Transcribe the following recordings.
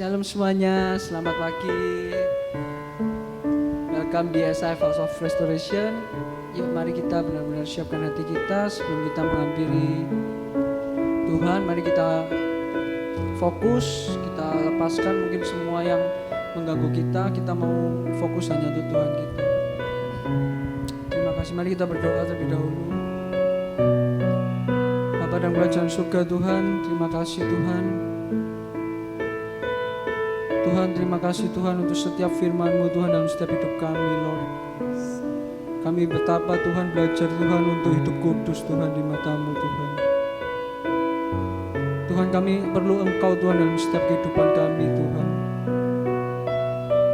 Shalom semuanya, selamat pagi. Welcome di SI House of Restoration. Yuk mari kita benar-benar siapkan hati kita sebelum kita menghampiri Tuhan. Mari kita fokus, kita lepaskan mungkin semua yang mengganggu kita. Kita mau fokus hanya untuk Tuhan kita. Terima kasih, mari kita berdoa terlebih dahulu. Bapa dan Kerajaan surga Tuhan, terima kasih Tuhan. Tuhan, terima kasih Tuhan untuk setiap firman-Mu Tuhan dalam setiap hidup kami, Lord. Kami betapa Tuhan belajar Tuhan untuk hidup kudus Tuhan di mata-Mu Tuhan. Tuhan, kami perlu Engkau Tuhan dalam setiap kehidupan kami Tuhan.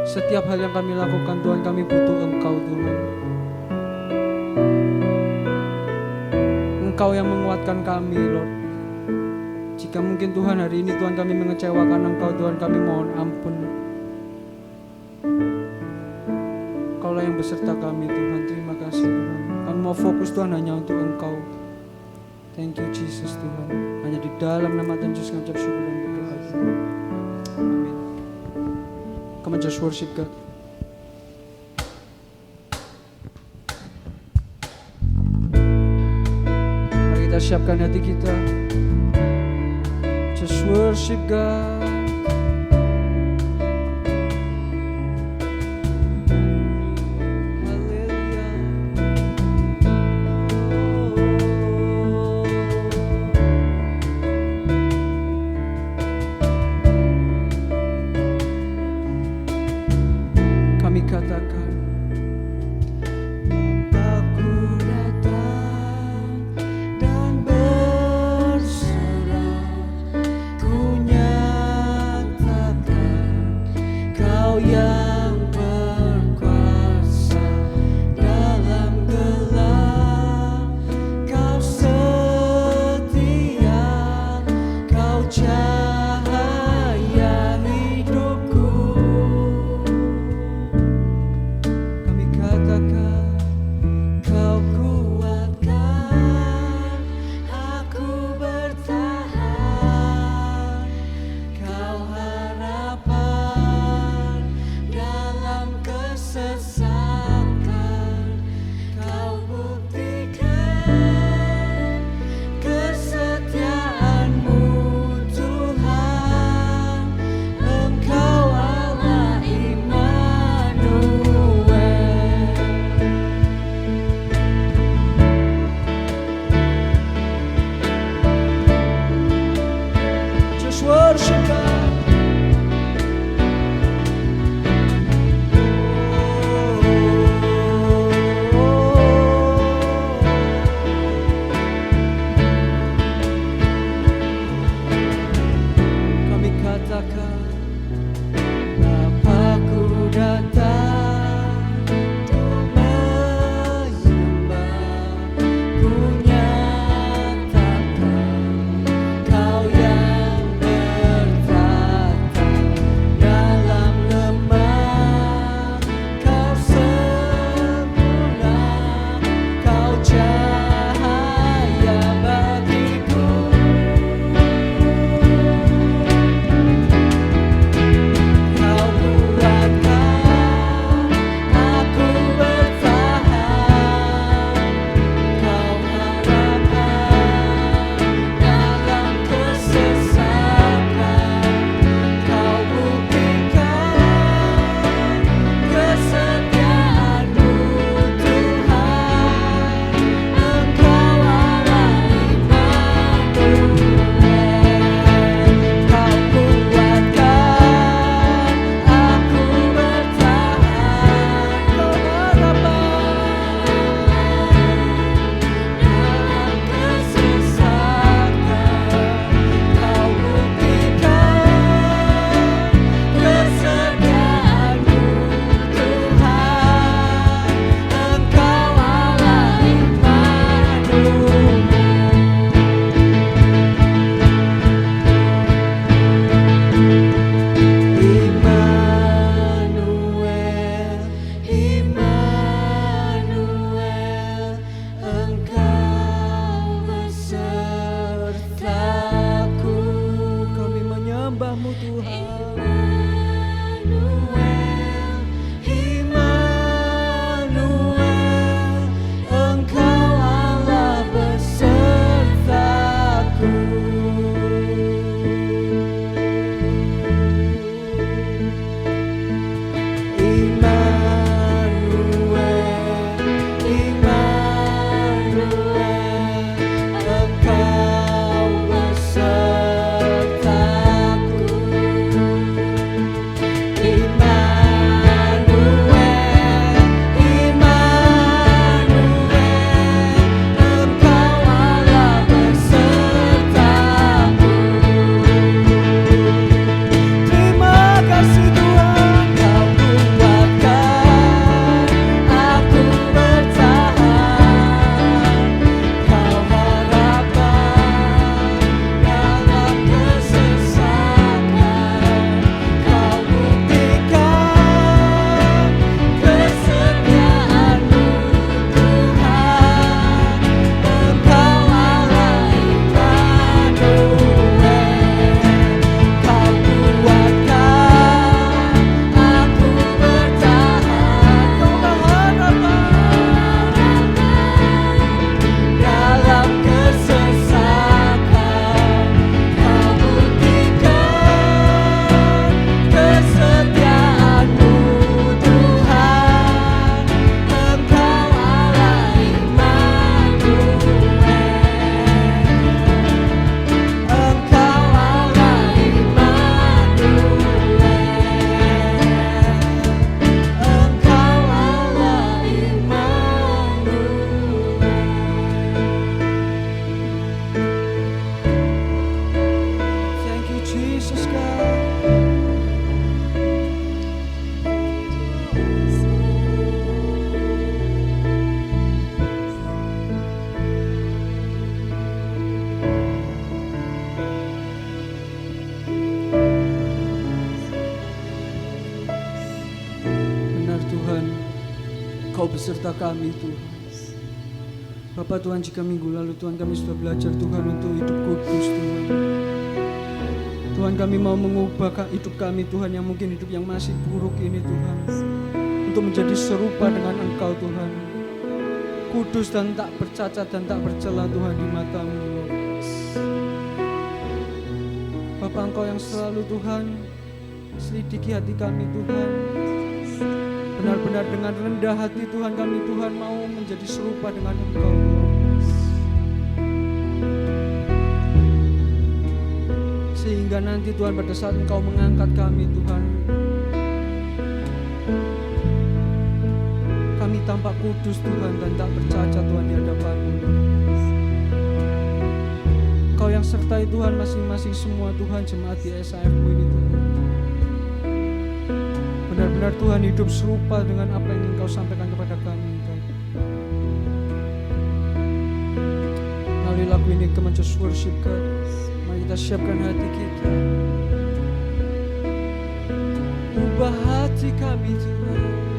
Setiap hal yang kami lakukan Tuhan, kami butuh Engkau Tuhan. Engkau yang menguatkan kami, Lord. Jika mungkin Tuhan hari ini Tuhan kami mengecewakan Engkau Tuhan, kami mohon ampun. Engkaulah yang beserta kami Tuhan, terima kasih Tuhan. Kami mau fokus Tuhan hanya untuk Engkau. Thank you Jesus Tuhan. Hanya di dalam nama Tuhan Yesus kami ucap syukur dan berdoa. Amin. Come on, just worship God. Mari kita siapkan hati kita. Just worship God. Hallelujah. Kami katakan, Aku datang dan berserah, ku nyatakan Engkau beserta kami Tuhan. Bapak Tuhan, jika minggu lalu Tuhan kami sudah belajar Tuhan untuk hidup kudus Tuhan. Tuhan, kami mau mengubah hidup kami Tuhan, yang mungkin hidup yang masih buruk ini Tuhan, untuk menjadi serupa dengan Engkau Tuhan, kudus dan tak bercacat dan tak bercela Tuhan di mata-Mu Lord. Bapak, Engkau yang selalu Tuhan selidiki hati kami Tuhan. Benar-benar dengan rendah hati Tuhan kami Tuhan mau menjadi serupa dengan Engkau. Sehingga nanti Tuhan pada saat Engkau mengangkat kami Tuhan, kami tampak kudus Tuhan dan tak bercacat Tuhan di hadapan-Mu. Engkau yang sertai Tuhan masing-masing semua Tuhan jemaat di SAF-Mu ini Tuhan. Benar-benar Tuhan hidup serupa dengan apa yang Engkau sampaikan kepada kami Tuhan. Melalui lagu ini, come on just worship God. Mari kita siapkan hati kita. Ubah hati kami Tuhan.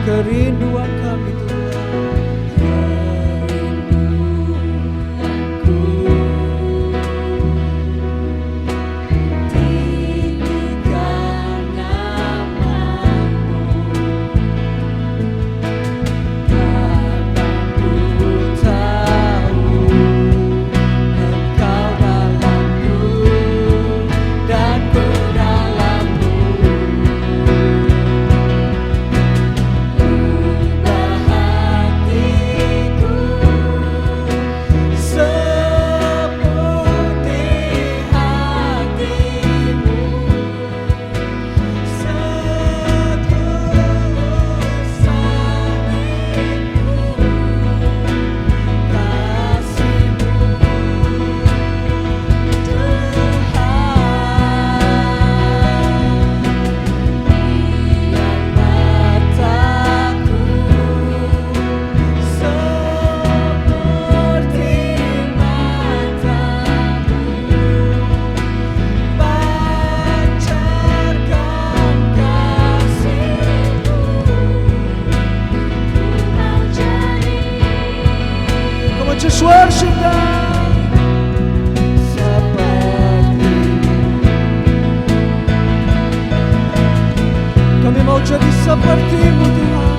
Kerinduan kami Tuhan, kerinduanku, tinggikan nama-Mu, karena ku tahu Engkau dalam-Ku dan ku dalam-Mu. jadi seperti-Mu Tuhan.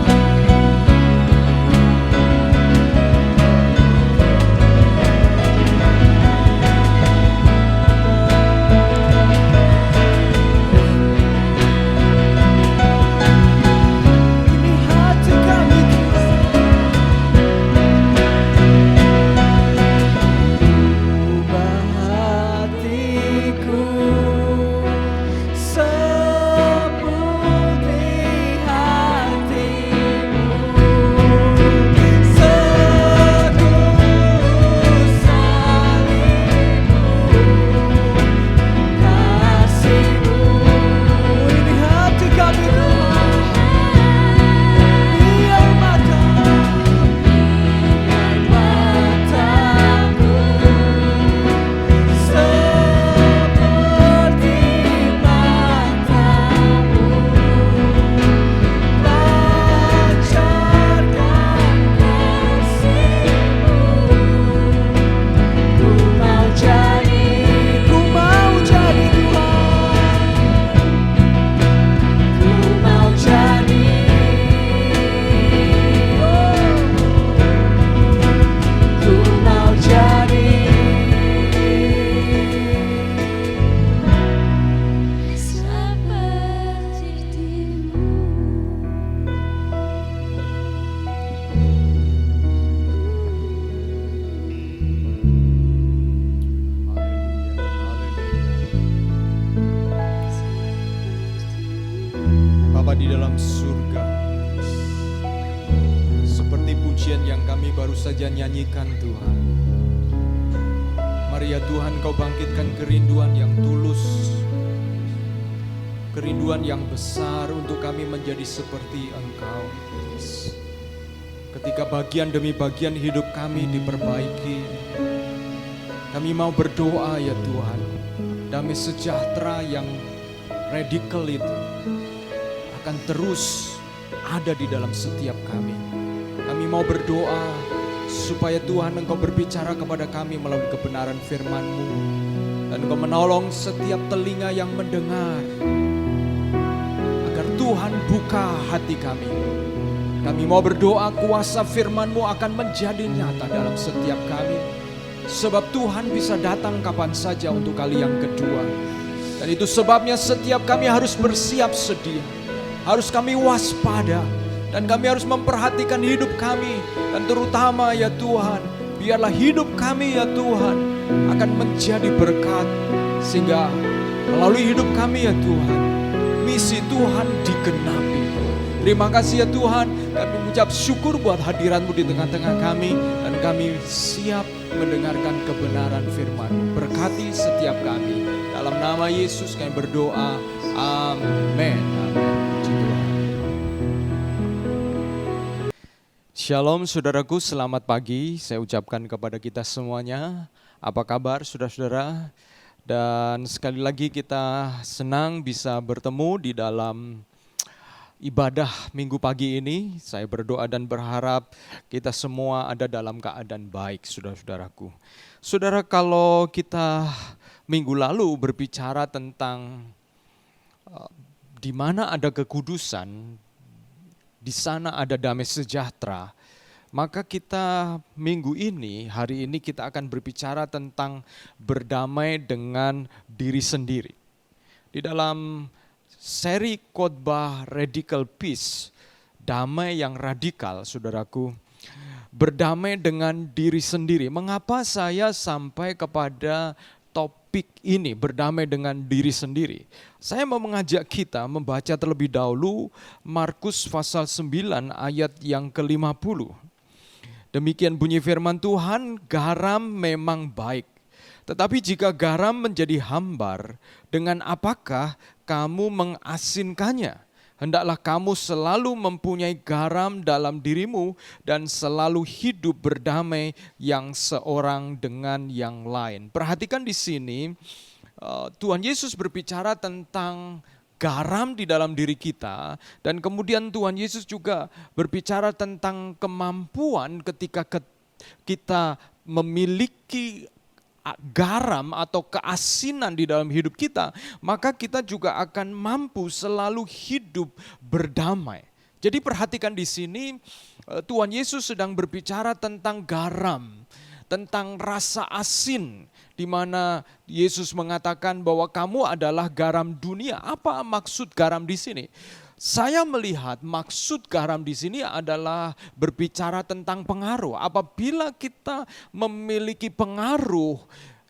Di dalam surga, seperti pujian yang kami baru saja nyanyikan Tuhan. Mari ya Tuhan, Kau bangkitkan kerinduan yang tulus, kerinduan yang besar untuk kami menjadi seperti Engkau. Ketika bagian demi bagian hidup kami diperbaiki, kami mau berdoa ya Tuhan, damai sejahtera yang radikal itu akan terus ada di dalam setiap kami. Kami mau berdoa supaya Tuhan Engkau berbicara kepada kami melalui kebenaran firman-Mu, dan Engkau menolong setiap telinga yang mendengar, agar Tuhan buka hati kami. Kami mau berdoa kuasa firman-Mu akan menjadi nyata dalam setiap kami, sebab Tuhan bisa datang kapan saja untuk kali yang kedua. Dan itu sebabnya setiap kami harus bersiap sedia, harus kami waspada, dan kami harus memperhatikan hidup kami. Dan terutama ya Tuhan, biarlah hidup kami ya Tuhan akan menjadi berkat, sehingga melalui hidup kami ya Tuhan, misi Tuhan digenapi. Terima kasih ya Tuhan, kami mengucap syukur buat hadirat-Mu di tengah-tengah kami, dan kami siap mendengarkan kebenaran firman-Mu. Berkati setiap kami, dalam nama Yesus kami berdoa, amin. Shalom saudaraku, selamat pagi saya ucapkan kepada kita semuanya. Apa kabar saudara-saudara? Dan sekali lagi kita senang bisa bertemu di dalam ibadah minggu pagi ini. Saya berdoa dan berharap kita semua ada dalam keadaan baik saudara-saudaraku. Saudara, kalau kita minggu lalu berbicara tentang di mana ada kekudusan, di sana ada damai sejahtera, maka kita minggu ini, hari ini kita akan berbicara tentang berdamai dengan diri sendiri. Di dalam seri khotbah Radical Peace, damai yang radikal, saudaraku, berdamai dengan diri sendiri. Mengapa saya sampai kepada topik ini, berdamai dengan diri sendiri? Saya mau mengajak kita membaca terlebih dahulu Markus pasal 9 ayat yang ke-50. Demikian bunyi firman Tuhan, garam memang baik, tetapi jika garam menjadi hambar, dengan apakah kamu mengasinkannya? Hendaklah kamu selalu mempunyai garam dalam dirimu dan selalu hidup berdamai yang seorang dengan yang lain. Perhatikan di sini, Tuhan Yesus berbicara tentang garam di dalam diri kita, dan kemudian Tuhan Yesus juga berbicara tentang kemampuan ketika kita memiliki garam atau keasinan di dalam hidup kita, maka kita juga akan mampu selalu hidup berdamai. Jadi perhatikan di sini Tuhan Yesus sedang berbicara tentang garam, tentang rasa asin, di mana Yesus mengatakan bahwa kamu adalah garam dunia. Apa maksud garam di sini? Saya melihat maksud garam di sini adalah berbicara tentang pengaruh. Apabila kita memiliki pengaruh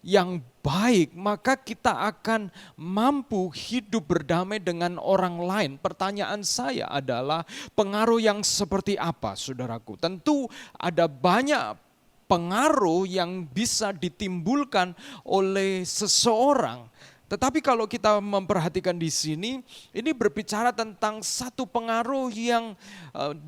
yang baik, maka kita akan mampu hidup berdamai dengan orang lain. Pertanyaan saya adalah pengaruh yang seperti apa, saudaraku? Tentu ada banyak pengaruh yang bisa ditimbulkan oleh seseorang. Tetapi kalau kita memperhatikan di sini, ini berbicara tentang satu pengaruh yang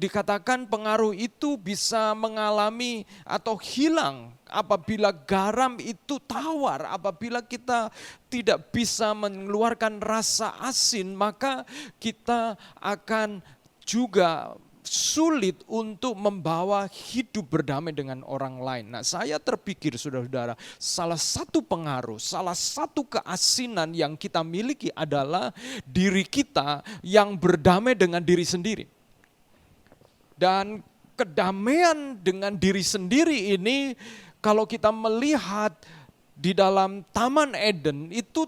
dikatakan pengaruh itu bisa mengalami atau hilang apabila garam itu tawar. Apabila kita tidak bisa mengeluarkan rasa asin, maka kita akan juga sulit untuk membawa hidup berdamai dengan orang lain. Nah, saya terpikir saudara-saudara, salah satu pengaruh, salah satu keasinan yang kita miliki adalah diri kita yang berdamai dengan diri sendiri. Dan kedamaian dengan diri sendiri ini, kalau kita melihat di dalam Taman Eden itu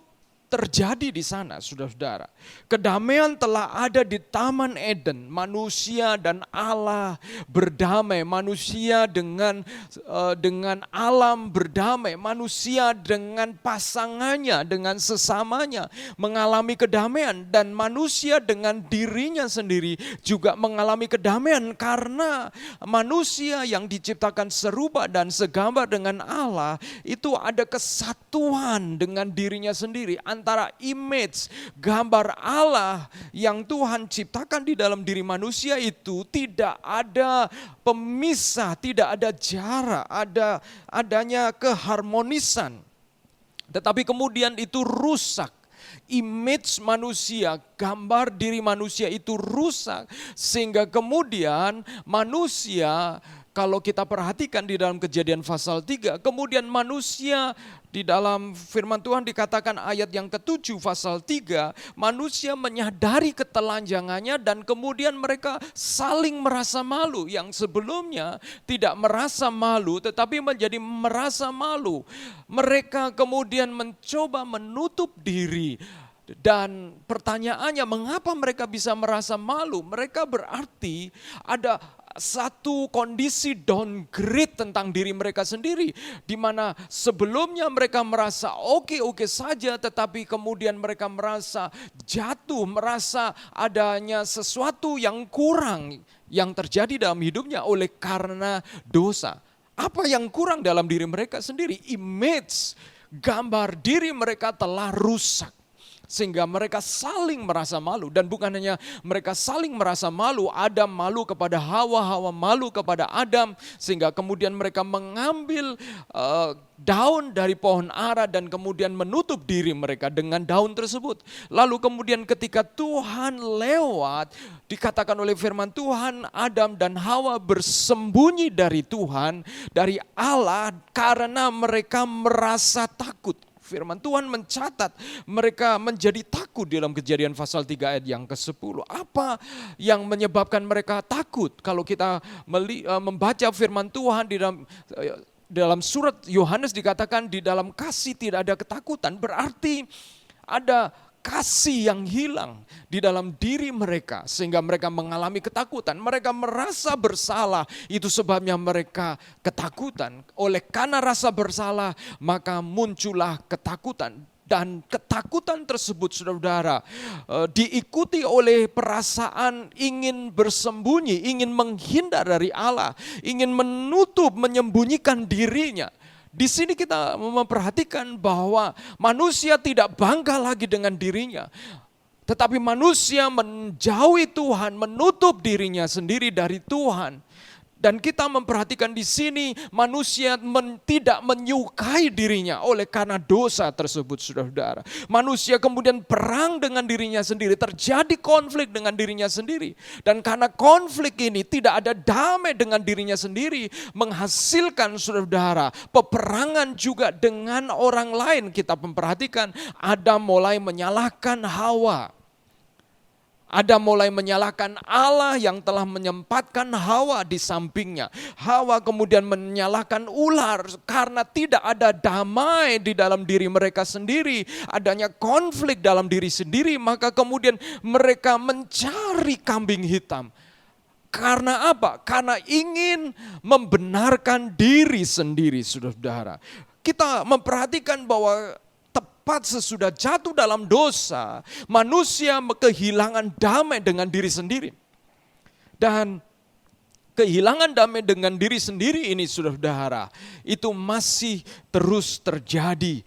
terjadi di sana, saudara-saudara. Kedamaian telah ada di Taman Eden. Manusia dan Allah berdamai. Manusia dengan alam berdamai. Manusia dengan pasangannya, dengan sesamanya mengalami kedamaian. Dan manusia dengan dirinya sendiri juga mengalami kedamaian. Karena manusia yang diciptakan serupa dan segambar dengan Allah itu ada kesatuan dengan dirinya sendiri. Antara image, gambar Allah yang Tuhan ciptakan di dalam diri manusia itu tidak ada pemisah, tidak ada jarak, adanya keharmonisan. Tetapi kemudian itu rusak. Image manusia, gambar diri manusia itu rusak. Sehingga kemudian manusia, kalau kita perhatikan di dalam Kejadian pasal 3, kemudian manusia di dalam firman Tuhan dikatakan ayat yang ke-7 pasal 3, manusia menyadari ketelanjangannya dan kemudian mereka saling merasa malu. Yang sebelumnya tidak merasa malu tetapi menjadi merasa malu. Mereka kemudian mencoba menutup diri. Dan pertanyaannya, mengapa mereka bisa merasa malu? Mereka berarti ada satu kondisi downgrade tentang diri mereka sendiri, di mana sebelumnya mereka merasa oke saja, tetapi kemudian mereka merasa jatuh, merasa adanya sesuatu yang kurang yang terjadi dalam hidupnya oleh karena dosa. Apa yang kurang dalam diri mereka sendiri? Image, gambar diri mereka telah rusak. Sehingga mereka saling merasa malu. Dan bukan hanya mereka saling merasa malu, Adam malu kepada Hawa, Hawa malu kepada Adam. Sehingga kemudian mereka mengambil daun dari pohon ara dan kemudian menutup diri mereka dengan daun tersebut. Lalu kemudian ketika Tuhan lewat, dikatakan oleh firman Tuhan, Adam dan Hawa bersembunyi dari Tuhan, dari Allah, karena mereka merasa takut. Firman Tuhan mencatat mereka menjadi takut dalam Kejadian pasal 3 ayat yang ke-10. Apa yang menyebabkan mereka takut? Kalau kita membaca firman Tuhan di dalam surat Yohanes dikatakan di dalam kasih tidak ada ketakutan. Berarti ada kasih yang hilang di dalam diri mereka sehingga mereka mengalami ketakutan. Mereka merasa bersalah, itu sebabnya mereka ketakutan. Oleh karena rasa bersalah maka muncullah ketakutan. Dan ketakutan tersebut, saudara-saudara, diikuti oleh perasaan ingin bersembunyi, ingin menghindar dari Allah, ingin menutup, menyembunyikan dirinya. Di sini kita memperhatikan bahwa manusia tidak bangga lagi dengan dirinya. Tetapi manusia menjauhi Tuhan, menutup dirinya sendiri dari Tuhan. Dan kita memperhatikan di sini manusia tidak menyukai dirinya oleh karena dosa tersebut, saudara-saudara. Manusia kemudian perang dengan dirinya sendiri, terjadi konflik dengan dirinya sendiri. Dan karena konflik ini tidak ada damai dengan dirinya sendiri, menghasilkan, saudara-saudara, peperangan juga dengan orang lain. Kita memperhatikan Adam mulai menyalahkan Hawa. Adam mulai menyalahkan Allah yang telah menyempatkan Hawa di sampingnya. Hawa kemudian menyalahkan ular karena tidak ada damai di dalam diri mereka sendiri. Adanya konflik dalam diri sendiri, maka kemudian mereka mencari kambing hitam. Karena apa? Karena ingin membenarkan diri sendiri, saudara-saudara. Kita memperhatikan bahwa tepat sesudah jatuh dalam dosa, manusia kehilangan damai dengan diri sendiri. Dan kehilangan damai dengan diri sendiri ini, saudara-saudara, itu masih terus terjadi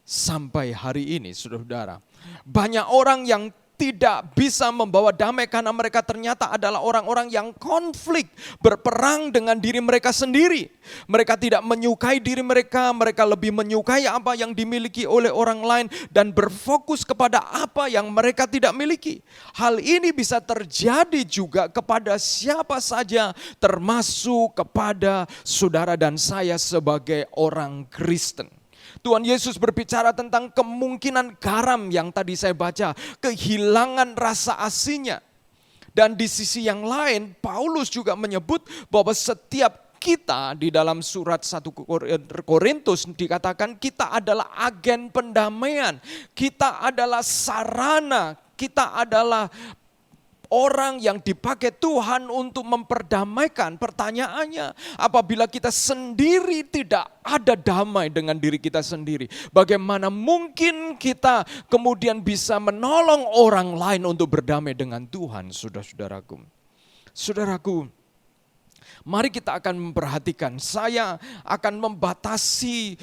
sampai hari ini, saudara-saudara. Banyak orang yang tidak bisa membawa damai karena mereka ternyata adalah orang-orang yang konflik, berperang dengan diri mereka sendiri. Mereka tidak menyukai diri mereka, mereka lebih menyukai apa yang dimiliki oleh orang lain dan berfokus kepada apa yang mereka tidak miliki. Hal ini bisa terjadi juga kepada siapa saja, termasuk kepada saudara dan saya sebagai orang Kristen. Tuhan Yesus berbicara tentang kemungkinan garam yang tadi saya baca, kehilangan rasa asinnya. Dan di sisi yang lain, Paulus juga menyebut bahwa setiap kita di dalam surat 1 Korintus dikatakan kita adalah agen pendamaian, kita adalah sarana, kita adalah orang yang dipakai Tuhan untuk memperdamaikan. Pertanyaannya, apabila kita sendiri tidak ada damai dengan diri kita sendiri, bagaimana mungkin kita kemudian bisa menolong orang lain untuk berdamai dengan Tuhan, saudara-saudaraku. Saudaraku, mari kita akan memperhatikan, saya akan membatasi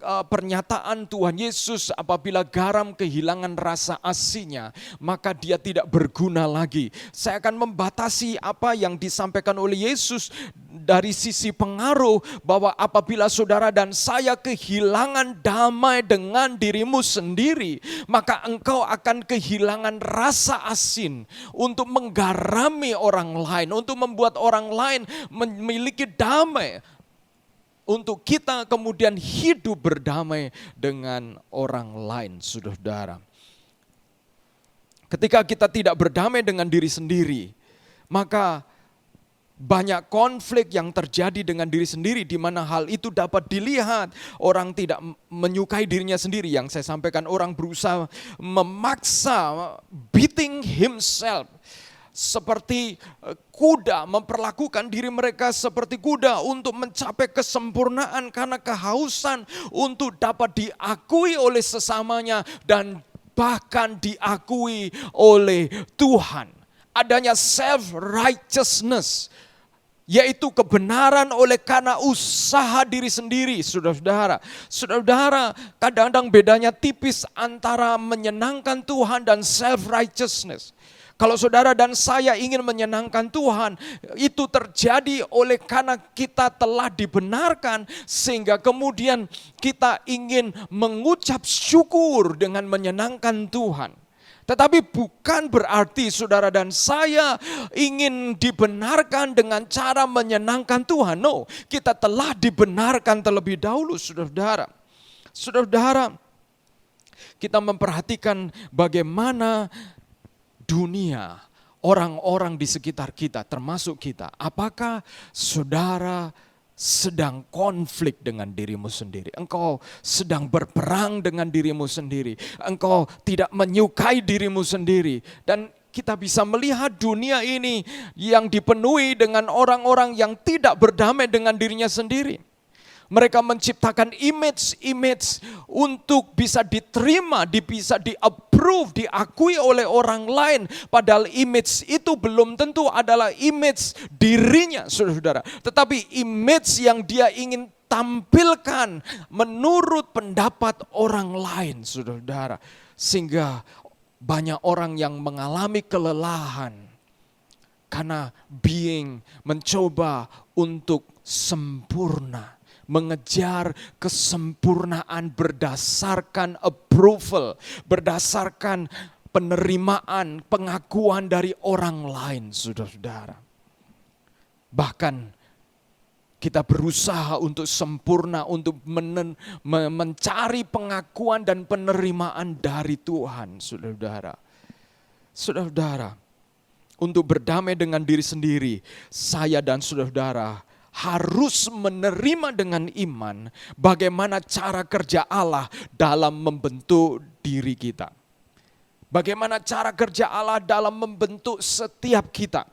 pernyataan Tuhan Yesus, apabila garam kehilangan rasa asinnya, maka dia tidak berguna lagi. Saya akan membatasi apa yang disampaikan oleh Yesus dari sisi pengaruh, bahwa apabila saudara dan saya kehilangan damai dengan dirimu sendiri, maka engkau akan kehilangan rasa asin untuk menggarami orang lain, untuk membuat orang lain memiliki damai, untuk kita kemudian hidup berdamai dengan orang lain, saudara. Ketika kita tidak berdamai dengan diri sendiri, maka banyak konflik yang terjadi dengan diri sendiri, di mana hal itu dapat dilihat. Orang tidak menyukai dirinya sendiri, yang saya sampaikan, orang berusaha memaksa, beating himself. Seperti kuda, memperlakukan diri mereka seperti kuda untuk mencapai kesempurnaan karena kehausan untuk dapat diakui oleh sesamanya dan bahkan diakui oleh Tuhan. Adanya self-righteousness, yaitu kebenaran oleh karena usaha diri sendiri, saudara-saudara. Saudara-saudara, kadang-kadang bedanya tipis antara menyenangkan Tuhan dan self-righteousness. Kalau saudara dan saya ingin menyenangkan Tuhan, itu terjadi oleh karena kita telah dibenarkan, sehingga kemudian kita ingin mengucap syukur dengan menyenangkan Tuhan. Tetapi bukan berarti saudara dan saya ingin dibenarkan dengan cara menyenangkan Tuhan. No, kita telah dibenarkan terlebih dahulu, saudara-saudara. Saudara-saudara, kita memperhatikan bagaimana dunia, orang-orang di sekitar kita, termasuk kita. Apakah saudara sedang konflik dengan dirimu sendiri? Engkau sedang berperang dengan dirimu sendiri. Engkau tidak menyukai dirimu sendiri. Dan kita bisa melihat dunia ini yang dipenuhi dengan orang-orang yang tidak berdamai dengan dirinya sendiri. Mereka menciptakan image-image untuk bisa diterima, bisa di-approve, diakui oleh orang lain. Padahal image itu belum tentu adalah image dirinya, saudara-saudara. Tetapi image yang dia ingin tampilkan menurut pendapat orang lain, saudara-saudara. Sehingga banyak orang yang mengalami kelelahan Karena mencoba untuk sempurna, mengejar kesempurnaan berdasarkan approval, berdasarkan penerimaan, pengakuan dari orang lain, saudara-saudara. Bahkan kita berusaha untuk sempurna, untuk mencari pengakuan dan penerimaan dari Tuhan, saudara-saudara. Saudara-saudara, untuk berdamai dengan diri sendiri, saya dan saudara-saudara harus menerima dengan iman bagaimana cara kerja Allah dalam membentuk diri kita. Bagaimana cara kerja Allah dalam membentuk setiap kita.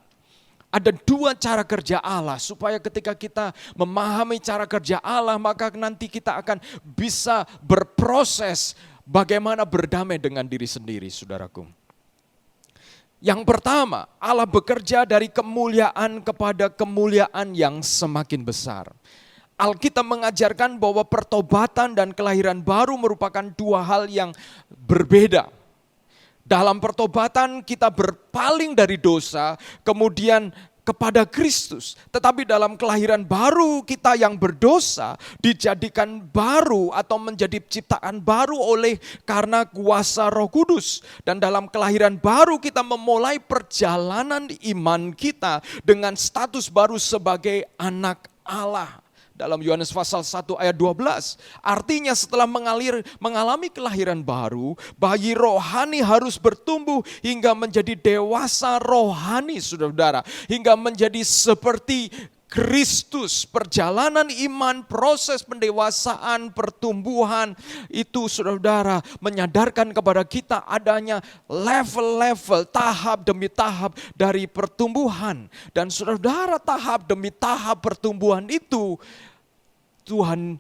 Ada dua cara kerja Allah supaya ketika kita memahami cara kerja Allah maka nanti kita akan bisa berproses bagaimana berdamai dengan diri sendiri, saudaraku. Yang pertama, Allah bekerja dari kemuliaan kepada kemuliaan yang semakin besar. Alkitab mengajarkan bahwa pertobatan dan kelahiran baru merupakan dua hal yang berbeda. Dalam pertobatan kita berpaling dari dosa, kemudian kepada Kristus. Tetapi dalam kelahiran baru kita yang berdosa dijadikan baru atau menjadi ciptaan baru oleh karena kuasa Roh Kudus. Dan dalam kelahiran baru kita memulai perjalanan iman kita dengan status baru sebagai anak Allah. Dalam Yohanes pasal 1 ayat 12. Artinya setelah mengalami kelahiran baru, bayi rohani harus bertumbuh hingga menjadi dewasa rohani, saudara-saudara. Hingga menjadi seperti Kristus. Perjalanan iman, proses pendewasaan, pertumbuhan itu, saudara-saudara, menyadarkan kepada kita adanya level-level, tahap demi tahap dari pertumbuhan. Dan saudara-saudara, tahap demi tahap pertumbuhan itu Tuhan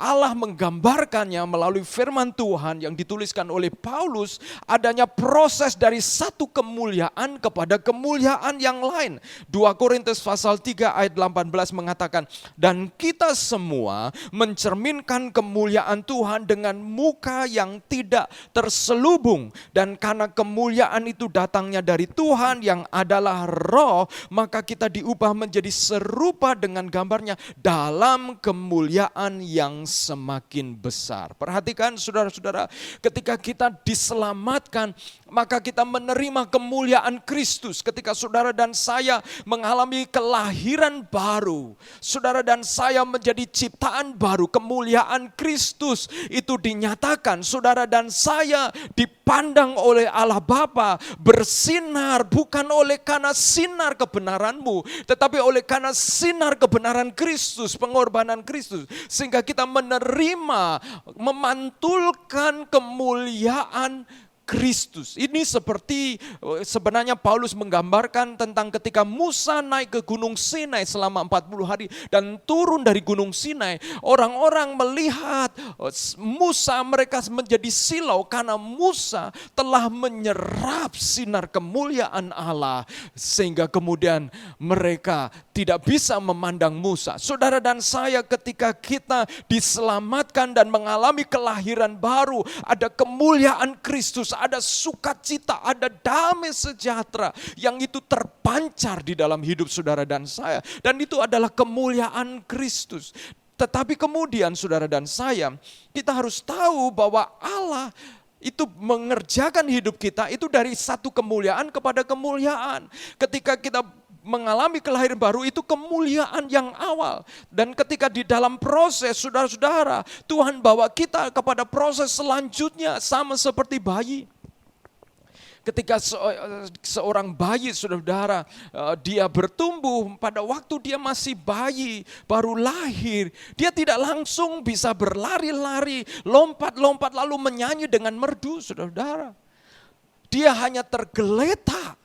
Allah menggambarkannya melalui firman Tuhan yang dituliskan oleh Paulus, adanya proses dari satu kemuliaan kepada kemuliaan yang lain. 2 Korintus pasal 3 ayat 18 mengatakan, dan kita semua mencerminkan kemuliaan Tuhan dengan muka yang tidak terselubung. Dan karena kemuliaan itu datangnya dari Tuhan yang adalah Roh, maka kita diubah menjadi serupa dengan gambarnya dalam kemuliaan yang semakin besar. Perhatikan saudara-saudara, ketika kita diselamatkan, maka kita menerima kemuliaan Kristus. Ketika saudara dan saya mengalami kelahiran baru, saudara dan saya menjadi ciptaan baru, kemuliaan Kristus itu dinyatakan. Saudara dan saya dipandang oleh Allah Bapa bersinar bukan oleh karena sinar kebenaranmu, tetapi oleh karena sinar kebenaran Kristus, pengorbanan Kristus. Sehingga kita menerima, memantulkan kemuliaan Kristus. Ini seperti sebenarnya Paulus menggambarkan tentang ketika Musa naik ke Gunung Sinai selama 40 hari dan turun dari Gunung Sinai. Orang-orang melihat Musa, mereka menjadi silau karena Musa telah menyerap sinar kemuliaan Allah. Sehingga kemudian mereka tidak bisa memandang Musa. Saudara dan saya, ketika kita diselamatkan dan mengalami kelahiran baru, ada kemuliaan Kristus, ada sukacita, ada damai sejahtera yang itu terpancar di dalam hidup saudara dan saya. Dan itu adalah kemuliaan Kristus. Tetapi kemudian saudara dan saya, kita harus tahu bahwa Allah itu mengerjakan hidup kita itu dari satu kemuliaan kepada kemuliaan. Ketika kita mengalami kelahiran baru itu kemuliaan yang awal. Dan ketika di dalam proses saudara-saudara, Tuhan bawa kita kepada proses selanjutnya sama seperti bayi. Ketika seorang bayi, saudara-saudara, dia bertumbuh pada waktu dia masih bayi, baru lahir. Dia tidak langsung bisa berlari-lari, lompat-lompat lalu menyanyi dengan merdu, saudara-saudara. Dia hanya tergeletak.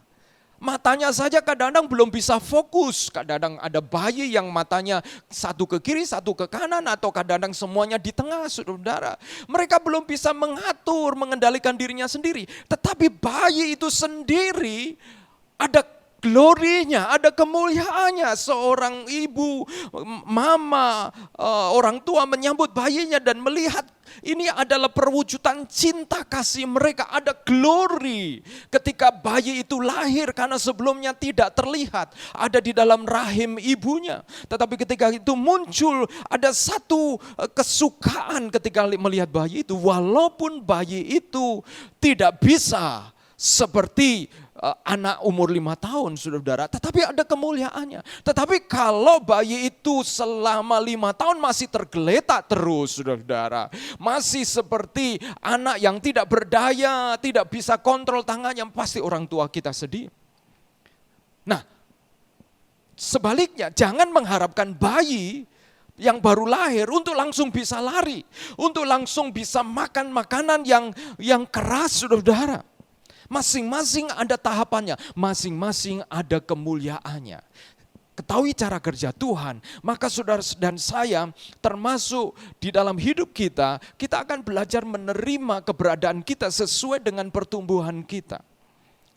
Matanya saja kadang-kadang belum bisa fokus. Kadang-kadang ada bayi yang matanya satu ke kiri, satu ke kanan, atau kadang-kadang semuanya di tengah, saudara. Mereka belum bisa mengatur, mengendalikan dirinya sendiri. Tetapi bayi itu sendiri ada glorinya, ada kemuliaannya. Seorang ibu, mama, orang tua menyambut bayinya dan melihat ini adalah perwujudan cinta kasih mereka. Ada glory ketika bayi itu lahir karena sebelumnya tidak terlihat. Ada di dalam rahim ibunya. Tetapi ketika itu muncul ada satu kesukaan ketika melihat bayi itu. Walaupun bayi itu tidak bisa seperti anak umur 5 tahun, saudara, tetapi ada kemuliaannya. Tetapi kalau bayi itu selama 5 tahun masih tergeletak terus, saudara, masih seperti anak yang tidak berdaya, tidak bisa kontrol tangannya, pasti orang tua kita sedih. Nah, sebaliknya jangan mengharapkan bayi yang baru lahir untuk langsung bisa lari, untuk langsung bisa makan makanan yang keras, saudara. Masing-masing ada tahapannya, masing-masing ada kemuliaannya. Ketahui cara kerja Tuhan, maka saudara dan saya termasuk di dalam hidup kita akan belajar menerima keberadaan kita sesuai dengan pertumbuhan kita.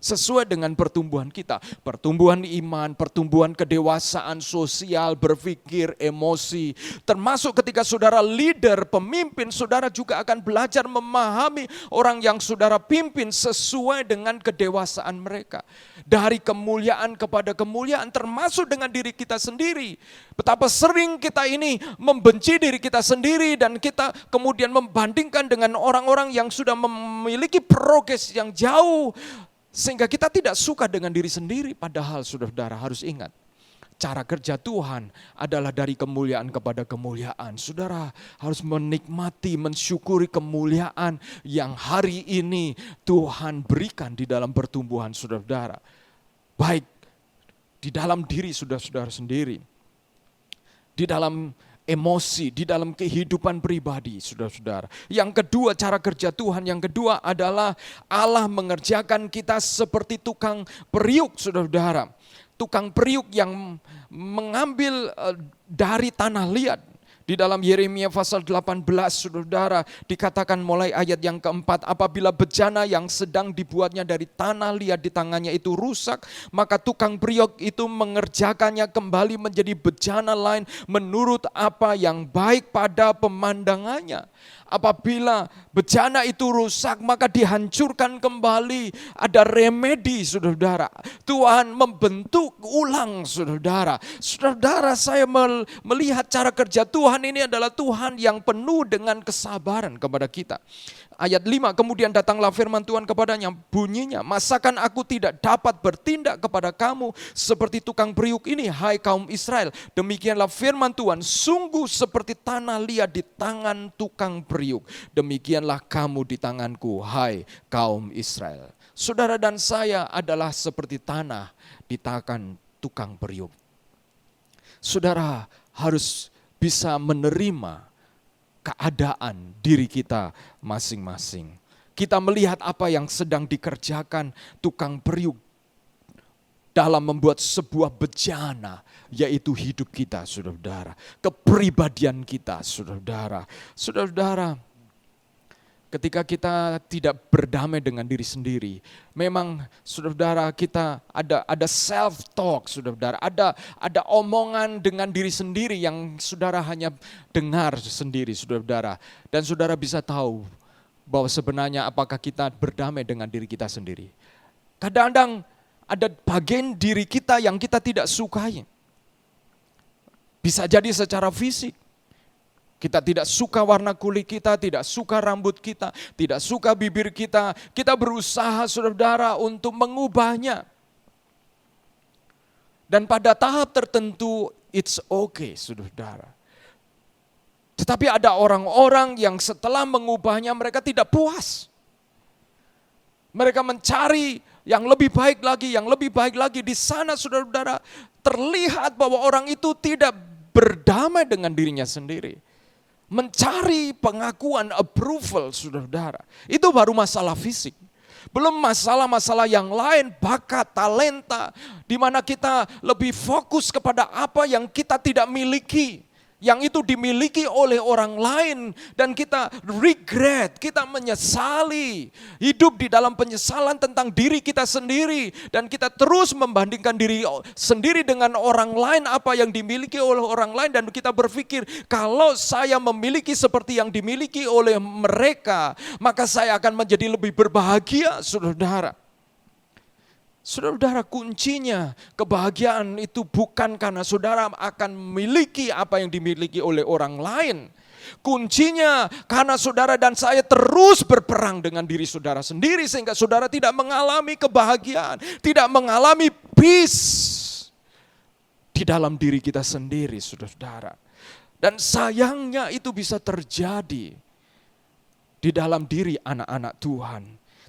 Sesuai dengan pertumbuhan kita, pertumbuhan iman, pertumbuhan kedewasaan sosial, berpikir, emosi. Termasuk ketika saudara leader, pemimpin, saudara juga akan belajar memahami orang yang saudara pimpin sesuai dengan kedewasaan mereka. Dari kemuliaan kepada kemuliaan, termasuk dengan diri kita sendiri. Betapa sering kita ini membenci diri kita sendiri dan kita kemudian membandingkan dengan orang-orang yang sudah memiliki progres yang jauh. Sehingga kita tidak suka dengan diri sendiri, padahal saudara harus ingat, cara kerja Tuhan adalah dari kemuliaan kepada kemuliaan. Saudara harus menikmati, mensyukuri kemuliaan yang hari ini Tuhan berikan di dalam pertumbuhan saudara. Baik di dalam diri saudara sendiri, di dalam emosi, di dalam kehidupan pribadi, saudara-saudara. Yang kedua, cara kerja Tuhan yang kedua adalah Allah mengerjakan kita seperti tukang periuk, saudara-saudara. Tukang periuk yang mengambil dari tanah liat. Di dalam Yeremia pasal 18, saudara, dikatakan mulai ayat yang keempat, apabila bejana yang sedang dibuatnya dari tanah liat di tangannya itu rusak, maka tukang periuk itu mengerjakannya kembali menjadi bejana lain menurut apa yang baik pada pemandangannya. Apabila bejana itu rusak, maka dihancurkan kembali. Ada remedi, saudara. Tuhan membentuk ulang, saudara. Saudara, saya melihat cara kerja Tuhan ini adalah Tuhan yang penuh dengan kesabaran kepada kita. Ayat 5, kemudian datanglah firman Tuhan kepadanya, bunyinya, masakan aku tidak dapat bertindak kepada kamu seperti tukang periuk ini, hai kaum Israel. Demikianlah firman Tuhan, sungguh seperti tanah liat di tangan tukang periuk, demikianlah kamu di tanganku, hai kaum Israel. Saudara dan saya adalah seperti tanah di tangan tukang periuk. Saudara harus bisa menerima keadaan diri kita masing-masing. Kita melihat apa yang sedang dikerjakan tukang periuk dalam membuat sebuah bejana, yaitu hidup kita, saudara-saudara. Kepribadian kita, saudara-saudara. Saudara-saudara, ketika kita tidak berdamai dengan diri sendiri, memang saudara-saudara kita ada self talk, saudara-saudara, ada omongan dengan diri sendiri yang saudara hanya dengar sendiri, saudara-saudara. Dan saudara bisa tahu bahwa sebenarnya apakah kita berdamai dengan diri kita sendiri. Kadang-kadang ada bagian diri kita yang kita tidak sukai. Bisa jadi secara fisik. Kita tidak suka warna kulit kita, tidak suka rambut kita, tidak suka bibir kita. Kita berusaha, saudara, untuk mengubahnya. Dan pada tahap tertentu, it's okay, saudara. Tetapi ada orang-orang yang setelah mengubahnya, mereka tidak puas. Mereka mencari yang lebih baik lagi, yang lebih baik lagi. Di sana, saudara-saudara, terlihat bahwa orang itu tidak berdamai dengan dirinya sendiri. Mencari pengakuan, approval, saudara-saudara. Itu baru masalah fisik. Belum masalah-masalah yang lain, bakat, talenta. Di mana kita lebih fokus kepada apa yang kita tidak miliki. yang itu dimiliki oleh orang lain dan kita regret, kita menyesali, hidup di dalam penyesalan tentang diri kita sendiri dan kita terus membandingkan diri sendiri dengan orang lain, apa yang dimiliki oleh orang lain, dan kita berpikir kalau saya memiliki seperti yang dimiliki oleh mereka, maka saya akan menjadi lebih berbahagia, saudara. Saudara, kuncinya kebahagiaan itu bukan karena saudara akan memiliki apa yang dimiliki oleh orang lain. Kuncinya karena saudara dan saya terus berperang dengan diri saudara sendiri sehingga saudara tidak mengalami kebahagiaan, tidak mengalami peace di dalam diri kita sendiri, saudara. Dan sayangnya itu bisa terjadi di dalam diri anak-anak Tuhan.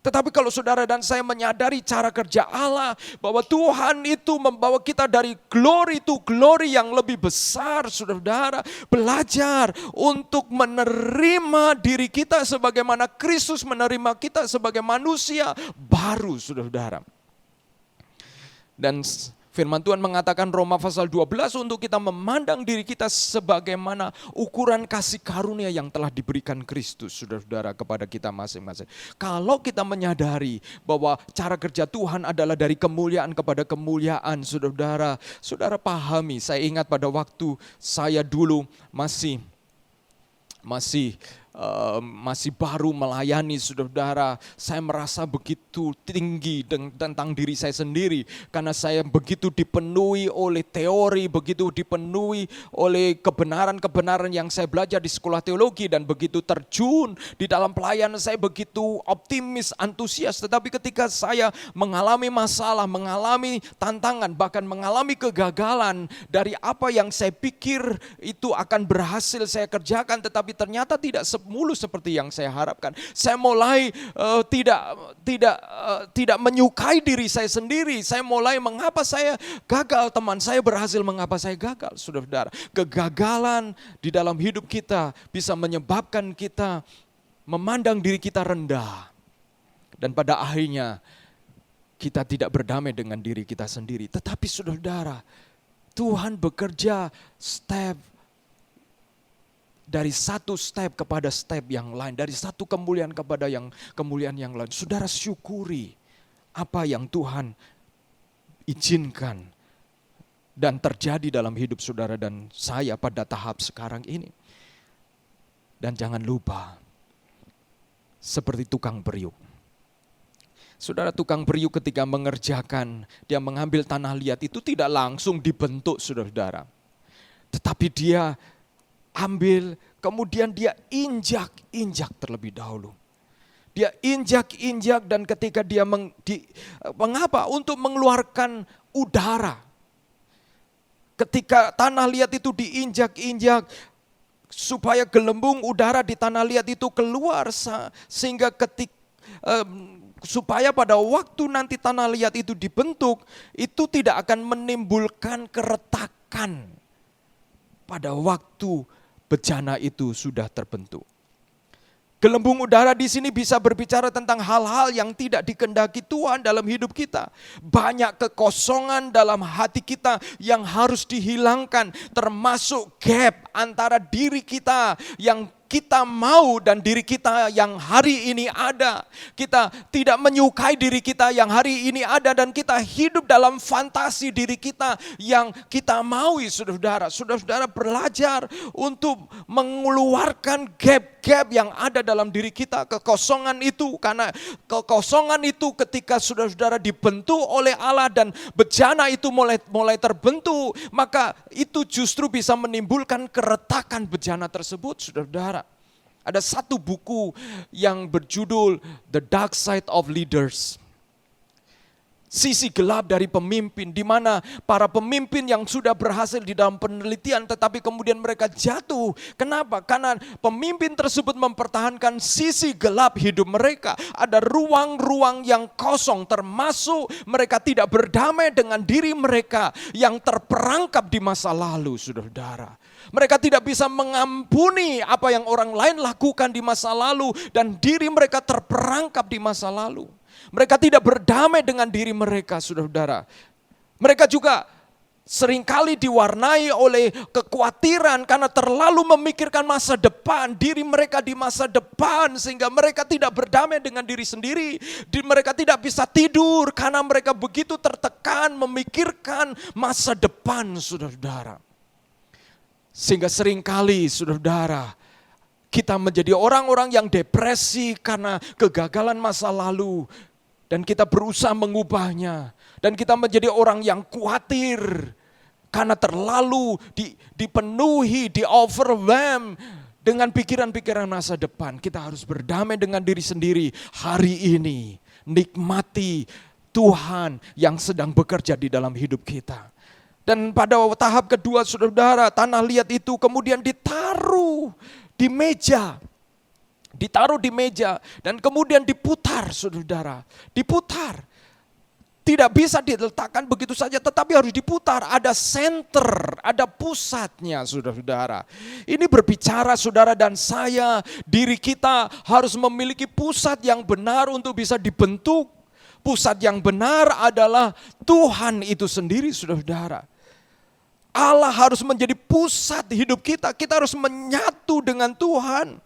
Tetapi kalau saudara dan saya menyadari cara kerja Allah, bahwa Tuhan itu membawa kita dari glory to glory yang lebih besar, saudara, belajar untuk menerima diri kita sebagaimana Kristus menerima kita sebagai manusia baru, saudara. Dan firman Tuhan mengatakan Roma pasal 12 untuk kita memandang diri kita sebagaimana ukuran kasih karunia yang telah diberikan Kristus, saudara-saudara, kepada kita masing-masing. Kalau kita menyadari bahwa cara kerja Tuhan adalah dari kemuliaan kepada kemuliaan, saudara-saudara, saudara pahami, saya ingat pada waktu saya dulu masih baru melayani, saudara-saudara, saya merasa begitu tinggi tentang diri saya sendiri karena saya begitu dipenuhi oleh teori, begitu dipenuhi oleh kebenaran-kebenaran yang saya belajar di sekolah teologi, dan begitu terjun di dalam pelayanan saya begitu optimis, antusias. Tetapi ketika saya mengalami masalah, mengalami tantangan, bahkan mengalami kegagalan dari apa yang saya pikir itu akan berhasil saya kerjakan, tetapi ternyata tidak mulus seperti yang saya harapkan. Saya mulai tidak menyukai diri saya sendiri. Saya mulai, mengapa saya gagal, teman saya berhasil, mengapa saya gagal, saudara-saudara. Kegagalan di dalam hidup kita bisa menyebabkan kita memandang diri kita rendah. Dan pada akhirnya kita tidak berdamai dengan diri kita sendiri. Tetapi saudara-saudara, Tuhan bekerja dari satu step kepada step yang lain, dari satu kemuliaan kepada kemuliaan yang lain. Saudara, syukuri apa yang Tuhan izinkan dan terjadi dalam hidup saudara dan saya pada tahap sekarang ini. Dan jangan lupa, seperti tukang periuk. Saudara, tukang periuk ketika mengerjakan, dia mengambil tanah liat itu tidak langsung dibentuk, saudara-saudara. Tetapi dia ambil, kemudian dia injak terlebih dahulu. Dia injak dan ketika dia mengapa? Untuk mengeluarkan udara. Ketika tanah liat itu diinjak supaya gelembung udara di tanah liat itu keluar, sehingga supaya pada waktu nanti tanah liat itu dibentuk, itu tidak akan menimbulkan keretakan pada waktu bejana itu sudah terbentuk. Gelembung udara di sini bisa berbicara tentang hal-hal yang tidak dikehendaki Tuhan dalam hidup kita. Banyak kekosongan dalam hati kita yang harus dihilangkan, termasuk gap antara diri kita yang kita mau dan diri kita yang hari ini ada. Kita tidak menyukai diri kita yang hari ini ada dan kita hidup dalam fantasi diri kita yang kita maui, saudara-saudara. Saudara-saudara belajar untuk mengeluarkan gap-gap yang ada dalam diri kita, kekosongan itu. Karena kekosongan itu ketika saudara-saudara dibentuk oleh Allah dan bejana itu mulai terbentuk, maka itu justru bisa menimbulkan keretakan bejana tersebut, saudara-saudara. Ada satu buku yang berjudul The Dark Side of Leaders. Sisi gelap dari pemimpin, di mana para pemimpin yang sudah berhasil di dalam penelitian tetapi kemudian mereka jatuh. Kenapa? Karena pemimpin tersebut mempertahankan sisi gelap hidup mereka. Ada ruang-ruang yang kosong, termasuk mereka tidak berdamai dengan diri mereka yang terperangkap di masa lalu, saudara-saudara. Mereka tidak bisa mengampuni apa yang orang lain lakukan di masa lalu dan diri mereka terperangkap di masa lalu. Mereka tidak berdamai dengan diri mereka, saudara-saudara. Mereka juga seringkali diwarnai oleh kekhawatiran karena terlalu memikirkan masa depan, diri mereka di masa depan, sehingga mereka tidak berdamai dengan diri sendiri. Mereka tidak bisa tidur karena mereka begitu tertekan memikirkan masa depan, saudara-saudara. Sehingga seringkali, saudara-saudara, kita menjadi orang-orang yang depresi karena kegagalan masa lalu. Dan kita berusaha mengubahnya. Dan kita menjadi orang yang khawatir. Karena terlalu dipenuhi, di-overwhelm dengan pikiran-pikiran masa depan. Kita harus berdamai dengan diri sendiri hari ini. Nikmati Tuhan yang sedang bekerja di dalam hidup kita. Dan pada tahap kedua, saudara-saudara, tanah liat itu kemudian ditaruh di meja. Ditaruh di meja dan kemudian diputar, saudara-saudara. Diputar. Tidak bisa diletakkan begitu saja, tetapi harus diputar. Ada center, ada pusatnya, saudara-saudara. Ini berbicara, saudara dan saya, diri kita harus memiliki pusat yang benar untuk bisa dibentuk. Pusat yang benar adalah Tuhan itu sendiri, saudara-saudara. Allah harus menjadi pusat hidup kita. Kita harus menyatu dengan Tuhan.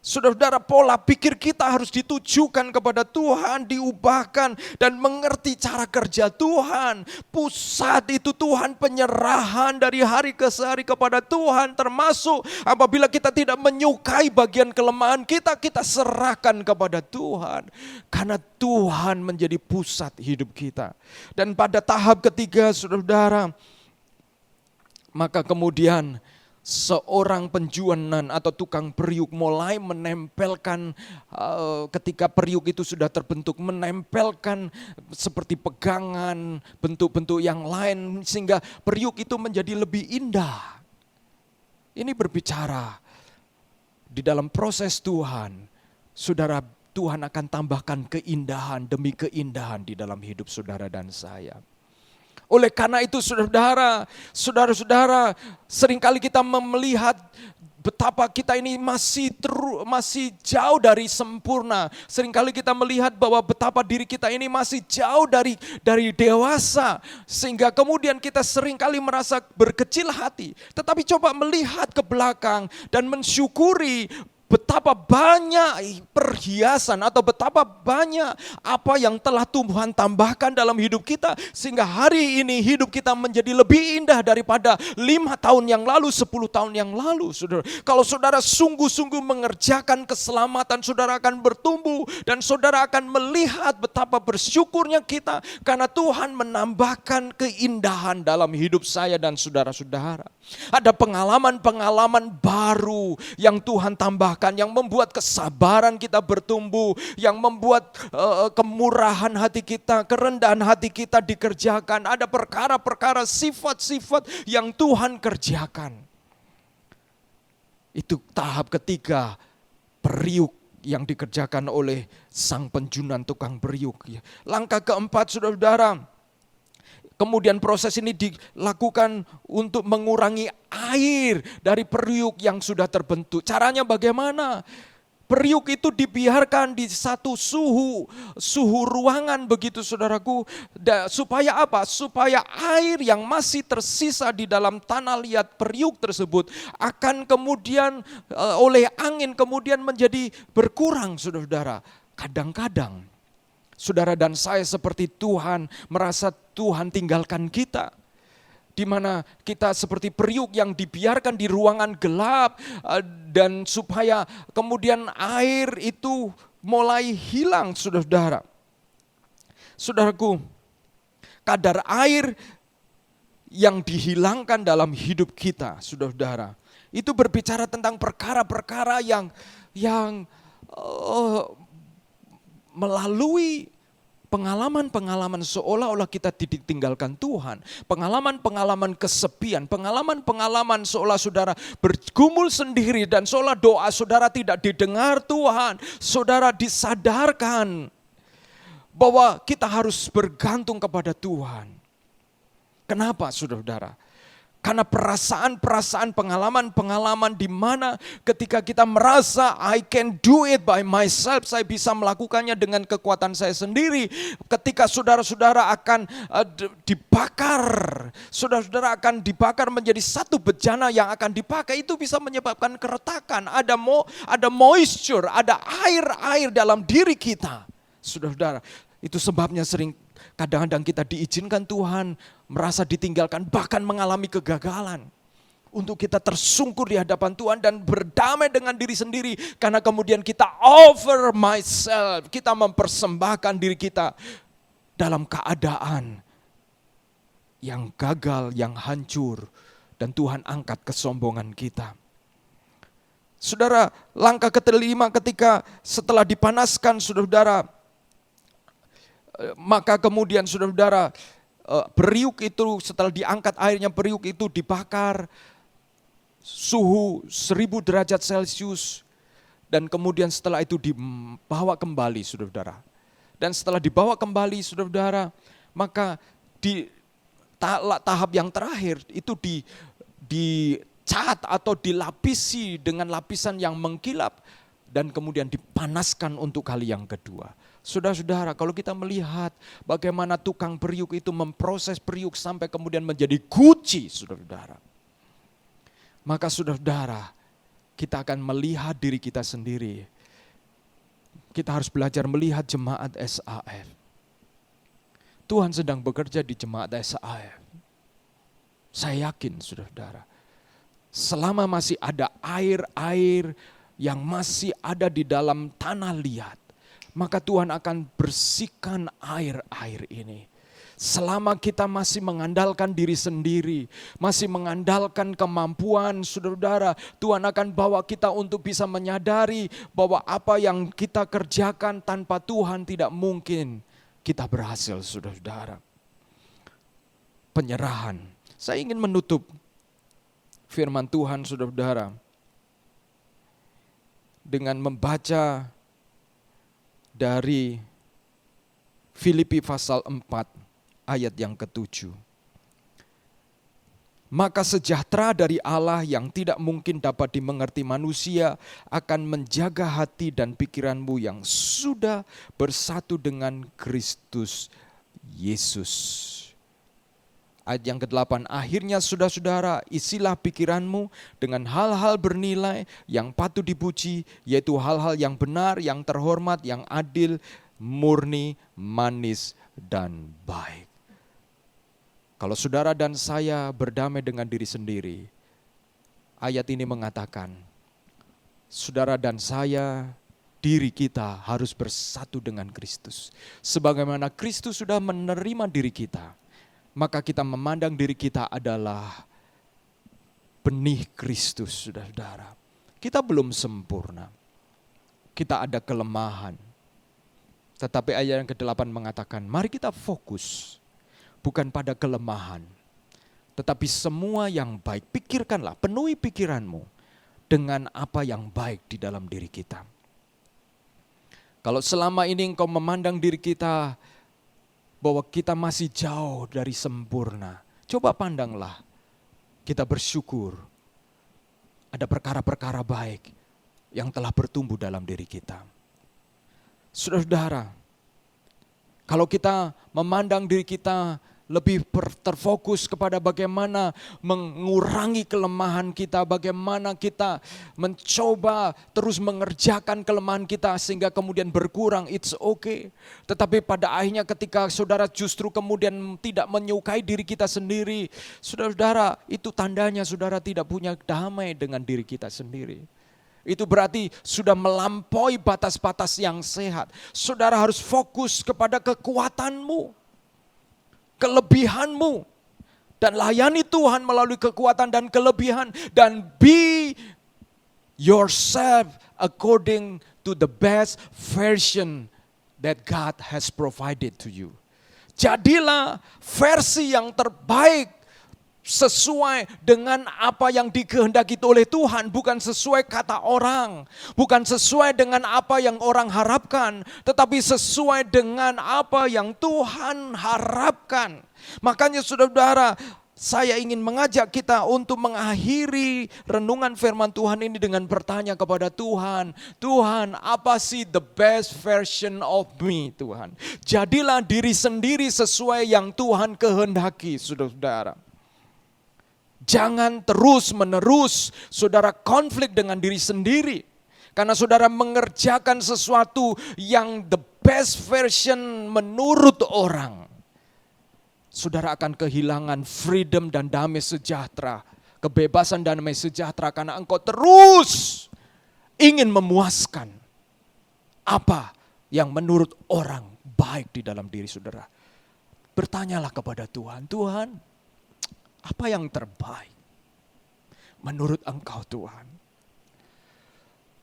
Saudara-saudara, pola pikir kita harus ditujukan kepada Tuhan, diubahkan dan mengerti cara kerja Tuhan. Pusat itu Tuhan, penyerahan dari hari ke hari kepada Tuhan, termasuk apabila kita tidak menyukai bagian kelemahan kita, kita serahkan kepada Tuhan. Karena Tuhan menjadi pusat hidup kita. Dan pada tahap ketiga, saudara-saudara, maka kemudian seorang penjuanan atau tukang periuk mulai menempelkan, ketika periuk itu sudah terbentuk, menempelkan seperti pegangan, bentuk-bentuk yang lain sehingga periuk itu menjadi lebih indah. Ini berbicara di dalam proses Tuhan, saudara, Tuhan akan tambahkan keindahan demi keindahan di dalam hidup saudara dan saya. Oleh karena itu saudara-saudara, seringkali kita melihat betapa kita ini masih jauh dari sempurna. Seringkali kita melihat bahwa betapa diri kita ini masih jauh dari dewasa. Sehingga kemudian kita seringkali merasa berkecil hati. Tetapi coba melihat ke belakang dan mensyukuri betapa banyak perhiasan atau betapa banyak apa yang telah Tuhan tambahkan dalam hidup kita. Sehingga hari ini hidup kita menjadi lebih indah daripada 5 tahun yang lalu, 10 tahun yang lalu. Saudara, kalau saudara sungguh-sungguh mengerjakan keselamatan, saudara akan bertumbuh. Dan saudara akan melihat betapa bersyukurnya kita karena Tuhan menambahkan keindahan dalam hidup saya dan saudara-saudara. Ada pengalaman-pengalaman baru yang Tuhan tambahkan, yang membuat kesabaran kita bertumbuh, yang membuat kemurahan hati kita, kerendahan hati kita dikerjakan. Ada perkara-perkara, sifat-sifat yang Tuhan kerjakan. Itu tahap ketiga, periuk yang dikerjakan oleh sang penjunan tukang periuk. Langkah keempat, saudara-saudara, kemudian proses ini dilakukan untuk mengurangi air dari periuk yang sudah terbentuk. Caranya bagaimana? Periuk itu dibiarkan di satu suhu ruangan begitu saudaraku. Supaya apa? Supaya air yang masih tersisa di dalam tanah liat periuk tersebut akan kemudian oleh angin kemudian menjadi berkurang, saudara-saudara. Kadang-kadang saudara dan saya seperti Tuhan, merasa Tuhan tinggalkan kita. Di mana kita seperti periuk yang dibiarkan di ruangan gelap. Dan supaya kemudian air itu mulai hilang, saudara-saudara. Saudaraku, kadar air yang dihilangkan dalam hidup kita, saudara-saudara, itu berbicara tentang perkara-perkara yang melalui pengalaman-pengalaman seolah-olah kita ditinggalkan Tuhan. Pengalaman-pengalaman kesepian, pengalaman-pengalaman seolah saudara bergumul sendiri dan seolah doa saudara tidak didengar Tuhan. Saudara disadarkan bahwa kita harus bergantung kepada Tuhan. Kenapa, saudara-saudara? Karena perasaan-perasaan, pengalaman-pengalaman di mana ketika kita merasa I can do it by myself, saya bisa melakukannya dengan kekuatan saya sendiri. Ketika saudara-saudara akan dibakar, saudara-saudara akan dibakar menjadi satu bejana yang akan dipakai, itu bisa menyebabkan keretakan. Ada moisture, ada air-air dalam diri kita. Saudara-saudara, itu sebabnya kadang-kadang kita diizinkan Tuhan merasa ditinggalkan, bahkan mengalami kegagalan. Untuk kita tersungkur di hadapan Tuhan dan berdamai dengan diri sendiri. Karena kemudian kita offer myself, kita mempersembahkan diri kita dalam keadaan yang gagal, yang hancur. Dan Tuhan angkat kesombongan kita. Saudara, langkah kelima ketika setelah dipanaskan saudara, maka kemudian saudara, periuk itu setelah diangkat airnya, periuk itu dibakar suhu 1000 derajat Celcius. Dan kemudian setelah itu dibawa kembali saudara. Dan setelah dibawa kembali saudara, maka di tahap yang terakhir itu dicat atau dilapisi dengan lapisan yang mengkilap. Dan kemudian dipanaskan untuk kali yang kedua. Saudara-saudara, kalau kita melihat bagaimana tukang periuk itu memproses periuk sampai kemudian menjadi guci, saudara-saudara. Maka saudara-saudara, kita akan melihat diri kita sendiri. Kita harus belajar melihat jemaat SAF. Tuhan sedang bekerja di jemaat SAF. Saya yakin saudara-saudara, selama masih ada air-air yang masih ada di dalam tanah liat, maka Tuhan akan bersihkan air-air ini. Selama kita masih mengandalkan diri sendiri, masih mengandalkan kemampuan saudara-saudara, Tuhan akan bawa kita untuk bisa menyadari bahwa apa yang kita kerjakan tanpa Tuhan tidak mungkin kita berhasil saudara-saudara. Penyerahan. Saya ingin menutup firman Tuhan saudara-saudara dengan membaca dari Filipi pasal 4 ayat yang ke-7. Maka sejahtera dari Allah yang tidak mungkin dapat dimengerti manusia akan menjaga hati dan pikiranmu yang sudah bersatu dengan Kristus Yesus. Ayat yang ke-8, akhirnya saudara-saudara isilah pikiranmu dengan hal-hal bernilai yang patut dipuji, yaitu hal-hal yang benar, yang terhormat, yang adil, murni, manis, dan baik. Kalau saudara dan saya berdamai dengan diri sendiri, ayat ini mengatakan, saudara dan saya, diri kita harus bersatu dengan Kristus. Sebagaimana Kristus sudah menerima diri kita, maka kita memandang diri kita adalah benih Kristus, saudara-saudara. Kita belum sempurna. Kita ada kelemahan. Tetapi ayat yang ke-8 mengatakan, mari kita fokus bukan pada kelemahan, tetapi semua yang baik. Pikirkanlah, penuhi pikiranmu dengan apa yang baik di dalam diri kita. Kalau selama ini engkau memandang diri kita bahwa kita masih jauh dari sempurna, coba pandanglah, kita bersyukur ada perkara-perkara baik yang telah bertumbuh dalam diri kita. Saudara-saudara, kalau kita memandang diri kita lebih terfokus kepada bagaimana mengurangi kelemahan kita, bagaimana kita mencoba terus mengerjakan kelemahan kita sehingga kemudian berkurang, it's okay. Tetapi pada akhirnya ketika saudara justru kemudian tidak menyukai diri kita sendiri, saudara-saudara, itu tandanya saudara tidak punya damai dengan diri kita sendiri. Itu berarti sudah melampaui batas-batas yang sehat. Saudara harus fokus kepada kekuatanmu, kelebihanmu, dan layani Tuhan melalui kekuatan dan kelebihan, dan be yourself according to the best version that God has provided to you. Jadilah versi yang terbaik sesuai dengan apa yang dikehendaki oleh Tuhan, bukan sesuai kata orang, bukan sesuai dengan apa yang orang harapkan, tetapi sesuai dengan apa yang Tuhan harapkan. Makanya saudara-saudara, Saya ingin mengajak kita untuk mengakhiri renungan firman Tuhan ini dengan bertanya kepada Tuhan. Tuhan, apa sih the best version of me, Tuhan? Jadilah diri sendiri sesuai yang Tuhan kehendaki, saudara-saudara. Jangan terus-menerus saudara konflik dengan diri sendiri. Karena saudara mengerjakan sesuatu yang the best version menurut orang. Saudara akan kehilangan freedom dan damai sejahtera. Kebebasan dan damai sejahtera karena engkau terus ingin memuaskan apa yang menurut orang baik di dalam diri saudara. Bertanyalah kepada Tuhan, Tuhan, apa yang terbaik menurut engkau Tuhan?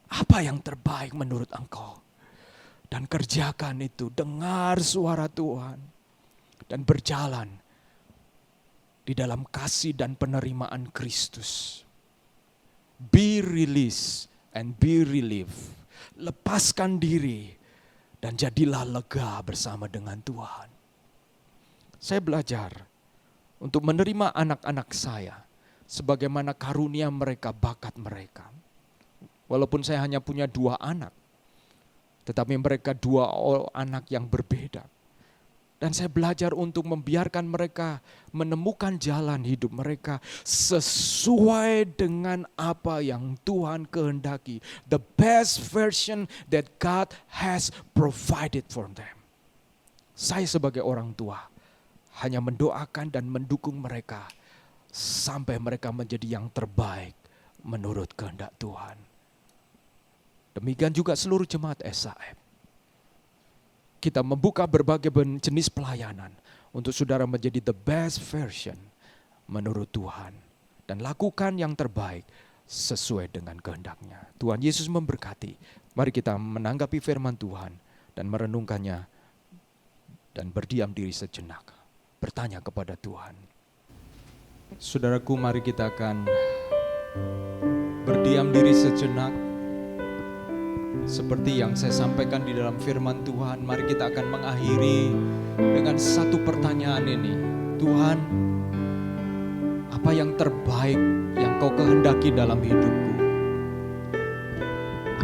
Apa yang terbaik menurut engkau? Dan kerjakan itu, dengar suara Tuhan. Dan berjalan di dalam kasih dan penerimaan Kristus. Be released and be relieved. Lepaskan diri dan jadilah lega bersama dengan Tuhan. Saya belajar untuk menerima anak-anak saya sebagaimana karunia mereka, bakat mereka. Walaupun saya hanya punya 2 anak, tetapi mereka 2 anak yang berbeda. Dan saya belajar untuk membiarkan mereka menemukan jalan hidup mereka sesuai dengan apa yang Tuhan kehendaki. The best version that God has provided for them. Saya sebagai orang tua hanya mendoakan dan mendukung mereka sampai mereka menjadi yang terbaik menurut kehendak Tuhan. Demikian juga seluruh jemaat SAF. Kita membuka berbagai jenis pelayanan untuk saudara menjadi the best version menurut Tuhan. Dan lakukan yang terbaik sesuai dengan kehendaknya. Tuhan Yesus memberkati. Mari kita menanggapi firman Tuhan dan merenungkannya dan berdiam diri sejenak. Bertanya kepada Tuhan. Saudaraku, mari kita akan berdiam diri sejenak. Seperti yang saya sampaikan di dalam firman Tuhan, mari kita akan mengakhiri dengan satu pertanyaan ini. Tuhan, apa yang terbaik yang kau kehendaki dalam hidupku?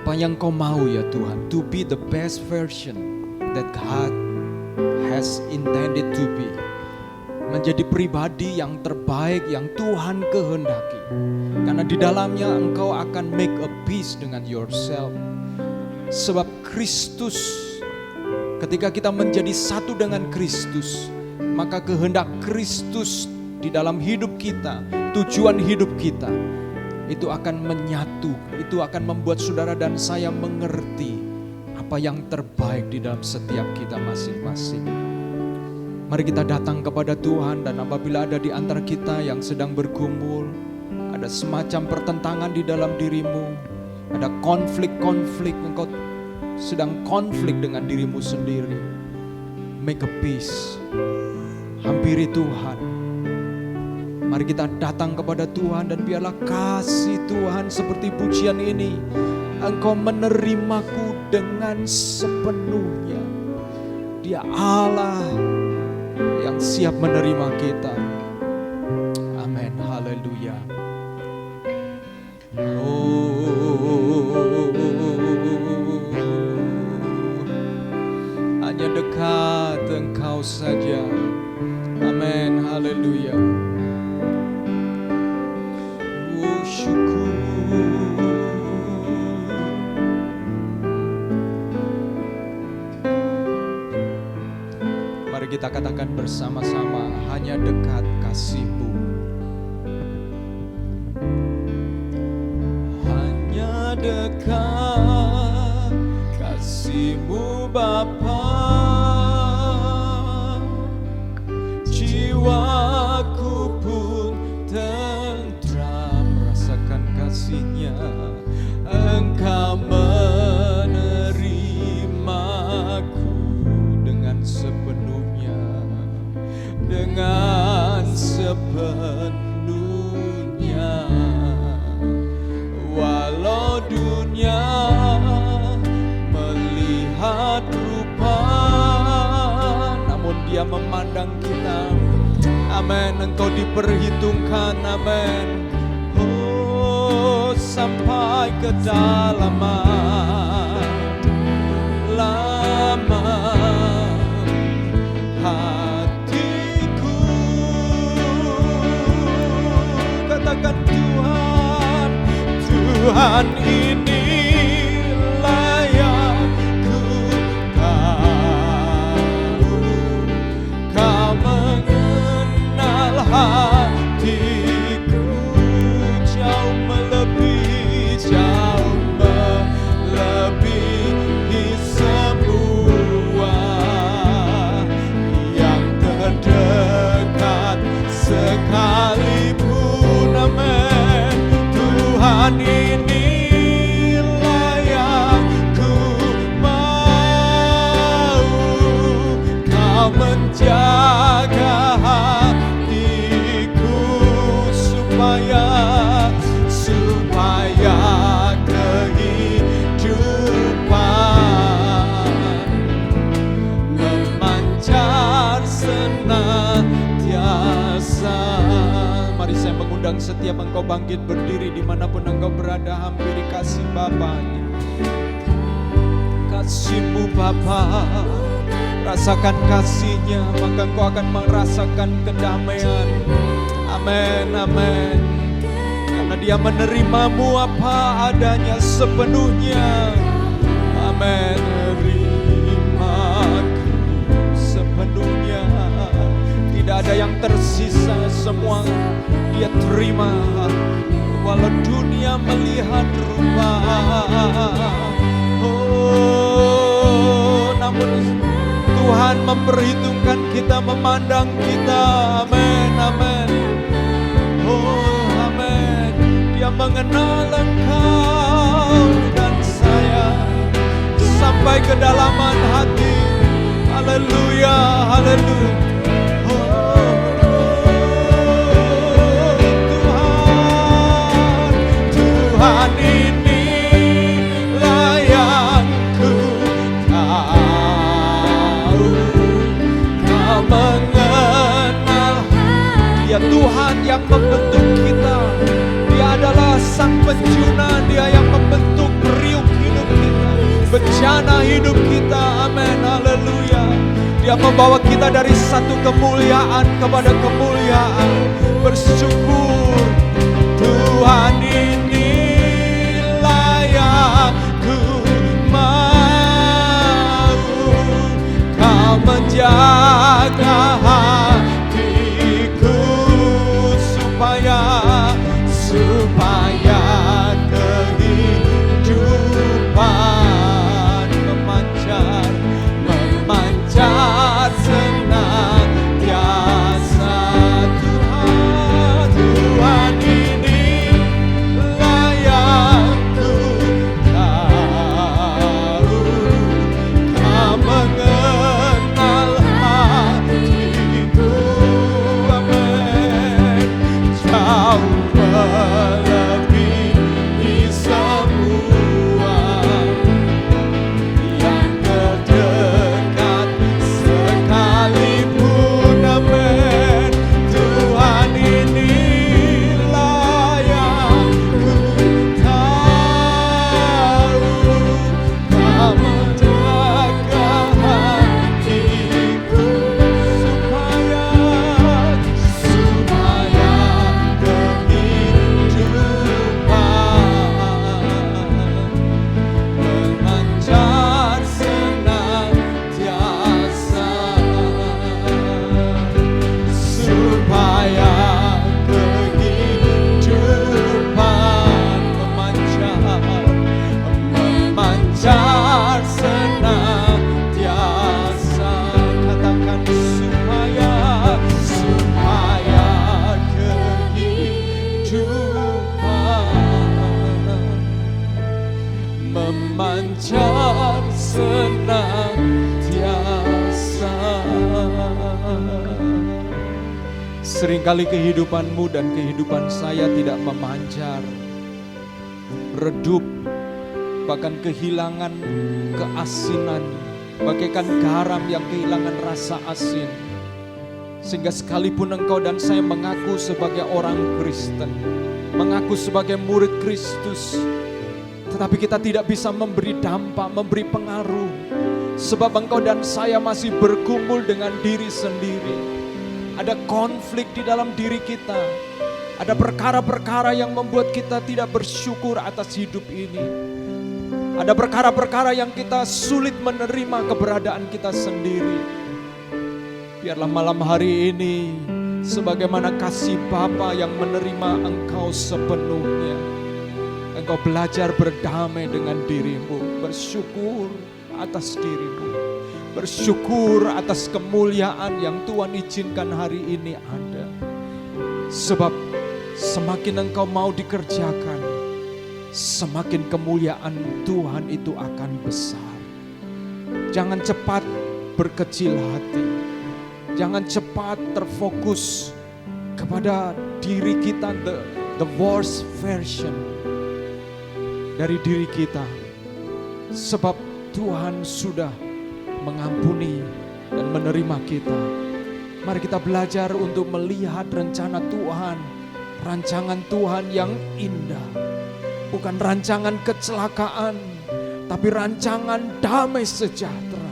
Apa yang kau mau ya Tuhan? To be the best version that God has intended to be. Menjadi pribadi yang terbaik yang Tuhan kehendaki. Karena di dalamnya engkau akan make a peace dengan yourself. Sebab Kristus, ketika kita menjadi satu dengan Kristus, maka kehendak Kristus di dalam hidup kita, tujuan hidup kita, itu akan menyatu, itu akan membuat saudara dan saya mengerti apa yang terbaik di dalam setiap kita masing-masing. Mari kita datang kepada Tuhan, dan apabila ada di antara kita yang sedang bergumul, ada semacam pertentangan di dalam dirimu, ada konflik-konflik, engkau sedang konflik dengan dirimu sendiri. Make a peace. Hampiri Tuhan. Mari kita datang kepada Tuhan dan biarlah kasih Tuhan seperti pujian ini. Engkau menerimaku dengan sepenuhnya. Dia Allah yang siap menerima kita. Amin. Haleluya. Hanya dekat Engkau saja. Amin. Haleluya. Syukur. Mari kita katakan bersama-sama, hanya dekat kasih-Mu. Hanya dekat kasih-Mu Bapa, jiwaku pun tentram. Rasakan kasih-Nya, Engkau menerimaku dengan sepenuhnya, dengan sepenuhnya. Walau dunia melihat rupa, namun Dia memandang kita. Amin, Engkau diperhitungkan, amin. Oh, sampai kedalaman lama hatiku. Katakan Tuhan, Tuhan ini layak ku tahu. Kau mengenal hatiku jauh melebihi semua yang terdekat sekalipun, amin. Tuhan ini layak ku mau. Kau menjaga hatiku supaya kehidupan memancar senantiasa. Mari saya mengundang setiap engkau bangkit berdiri dimanapun engkau berada, hampiri kasih Bapa-Nya. Kasih-Mu Bapa, rasakan kasih-Nya, maka engkau akan merasakan kedamaian. Amin, amin. Karena Dia menerimamu apa adanya sepenuhnya. Amin. Terimaku sepenuhnya. Tidak ada yang tersisa, semua Dia terima. Walau dunia melihat rupa, oh, namun Tuhan memperhitungkan kita, memandang kita. Amin, amin. Oh, amin. Dia mengenal engkau dan saya sampai kedalaman hati. Haleluya, haleluya. Tuhan ini layak ku tahu. Kau mengenal Dia, Tuhan yang membentuk kita. Dia adalah Sang Penjuna, Dia yang membentuk periuk hidup kita, bencana hidup kita. Amin, haleluya. Dia membawa kita dari satu kemuliaan kepada kemuliaan. Bersyukur. Tuhan ini ku mau. Kau menjaga hatiku supaya kehidupan memancar senantiasa. Tuhan ini layak ku tahu. Kau mengenal hatiku, amin. Jauh melebihi semua yang terdekat sekalipun, amin. Tuhan ini layak ku tahu. Kau menjaga hatiku supaya kehidupan memancar senantiasa. Katakan supaya kehidupan memancar senantiasa. Seringkali kehidupanmu dan kehidupan saya tidak memancar, redup, bahkan kehilangan keasinan, bagaikan garam yang kehilangan rasa asin. Sehingga sekalipun engkau dan saya mengaku sebagai orang Kristen, mengaku sebagai murid Kristus, tetapi kita tidak bisa memberi dampak, memberi pengaruh. Sebab engkau dan saya masih bergumul dengan diri sendiri. Ada konflik di dalam diri kita. Ada perkara-perkara yang membuat kita tidak bersyukur atas hidup ini. Ada perkara-perkara yang kita sulit menerima keberadaan kita sendiri. Biarlah malam hari ini, sebagaimana kasih Bapa yang menerima engkau sepenuhnya, engkau belajar berdamai dengan dirimu, bersyukur atas dirimu, bersyukur atas kemuliaan yang Tuhan izinkan hari ini ada. Sebab semakin engkau mau dikerjakan, semakin kemuliaan Tuhan itu akan besar. Jangan cepat berkecil hati. Jangan cepat terfokus kepada diri kita, the worst version dari diri kita. Sebab Tuhan sudah mengampuni dan menerima kita. Mari kita belajar untuk melihat rencana Tuhan, rancangan Tuhan yang indah. Bukan rancangan kecelakaan, tapi rancangan damai sejahtera.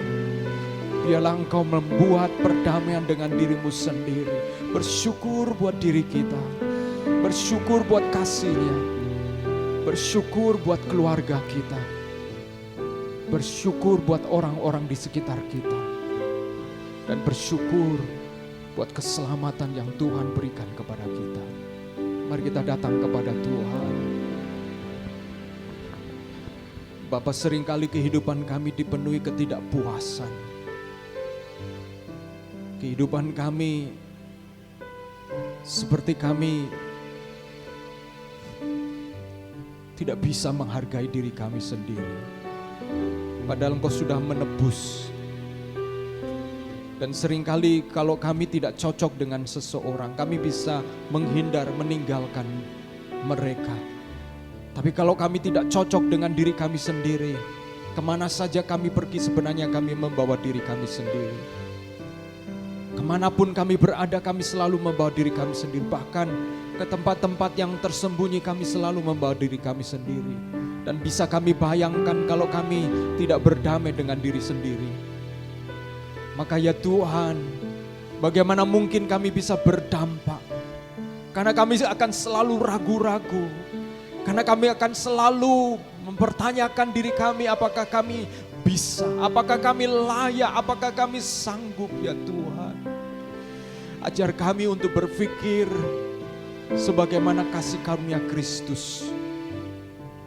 Biarlah engkau membuat perdamaian dengan dirimu sendiri. Bersyukur buat diri kita. Bersyukur buat kasih-Nya. Bersyukur buat keluarga kita. Bersyukur buat orang-orang di sekitar kita. Dan bersyukur buat keselamatan yang Tuhan berikan kepada kita. Mari kita datang kepada Tuhan. Bapa, seringkali kehidupan kami dipenuhi ketidakpuasan. Kehidupan kami seperti kami tidak bisa menghargai diri kami sendiri. Padahal Engkau sudah menebus. Dan seringkali kalau kami tidak cocok dengan seseorang, kami bisa menghindar, meninggalkan mereka. Tapi kalau kami tidak cocok dengan diri kami sendiri, kemana saja kami pergi sebenarnya kami membawa diri kami sendiri. Kemanapun kami berada, kami selalu membawa diri kami sendiri. Bahkan ke tempat-tempat yang tersembunyi, kami selalu membawa diri kami sendiri. Dan bisa kami bayangkan kalau kami tidak berdamai dengan diri sendiri. Maka ya Tuhan, bagaimana mungkin kami bisa berdampak? Karena kami akan selalu ragu-ragu. Karena kami akan selalu mempertanyakan diri kami, apakah kami bisa, apakah kami layak, apakah kami sanggup ya Tuhan. Ajar kami untuk berpikir sebagaimana kasih karunia Kristus.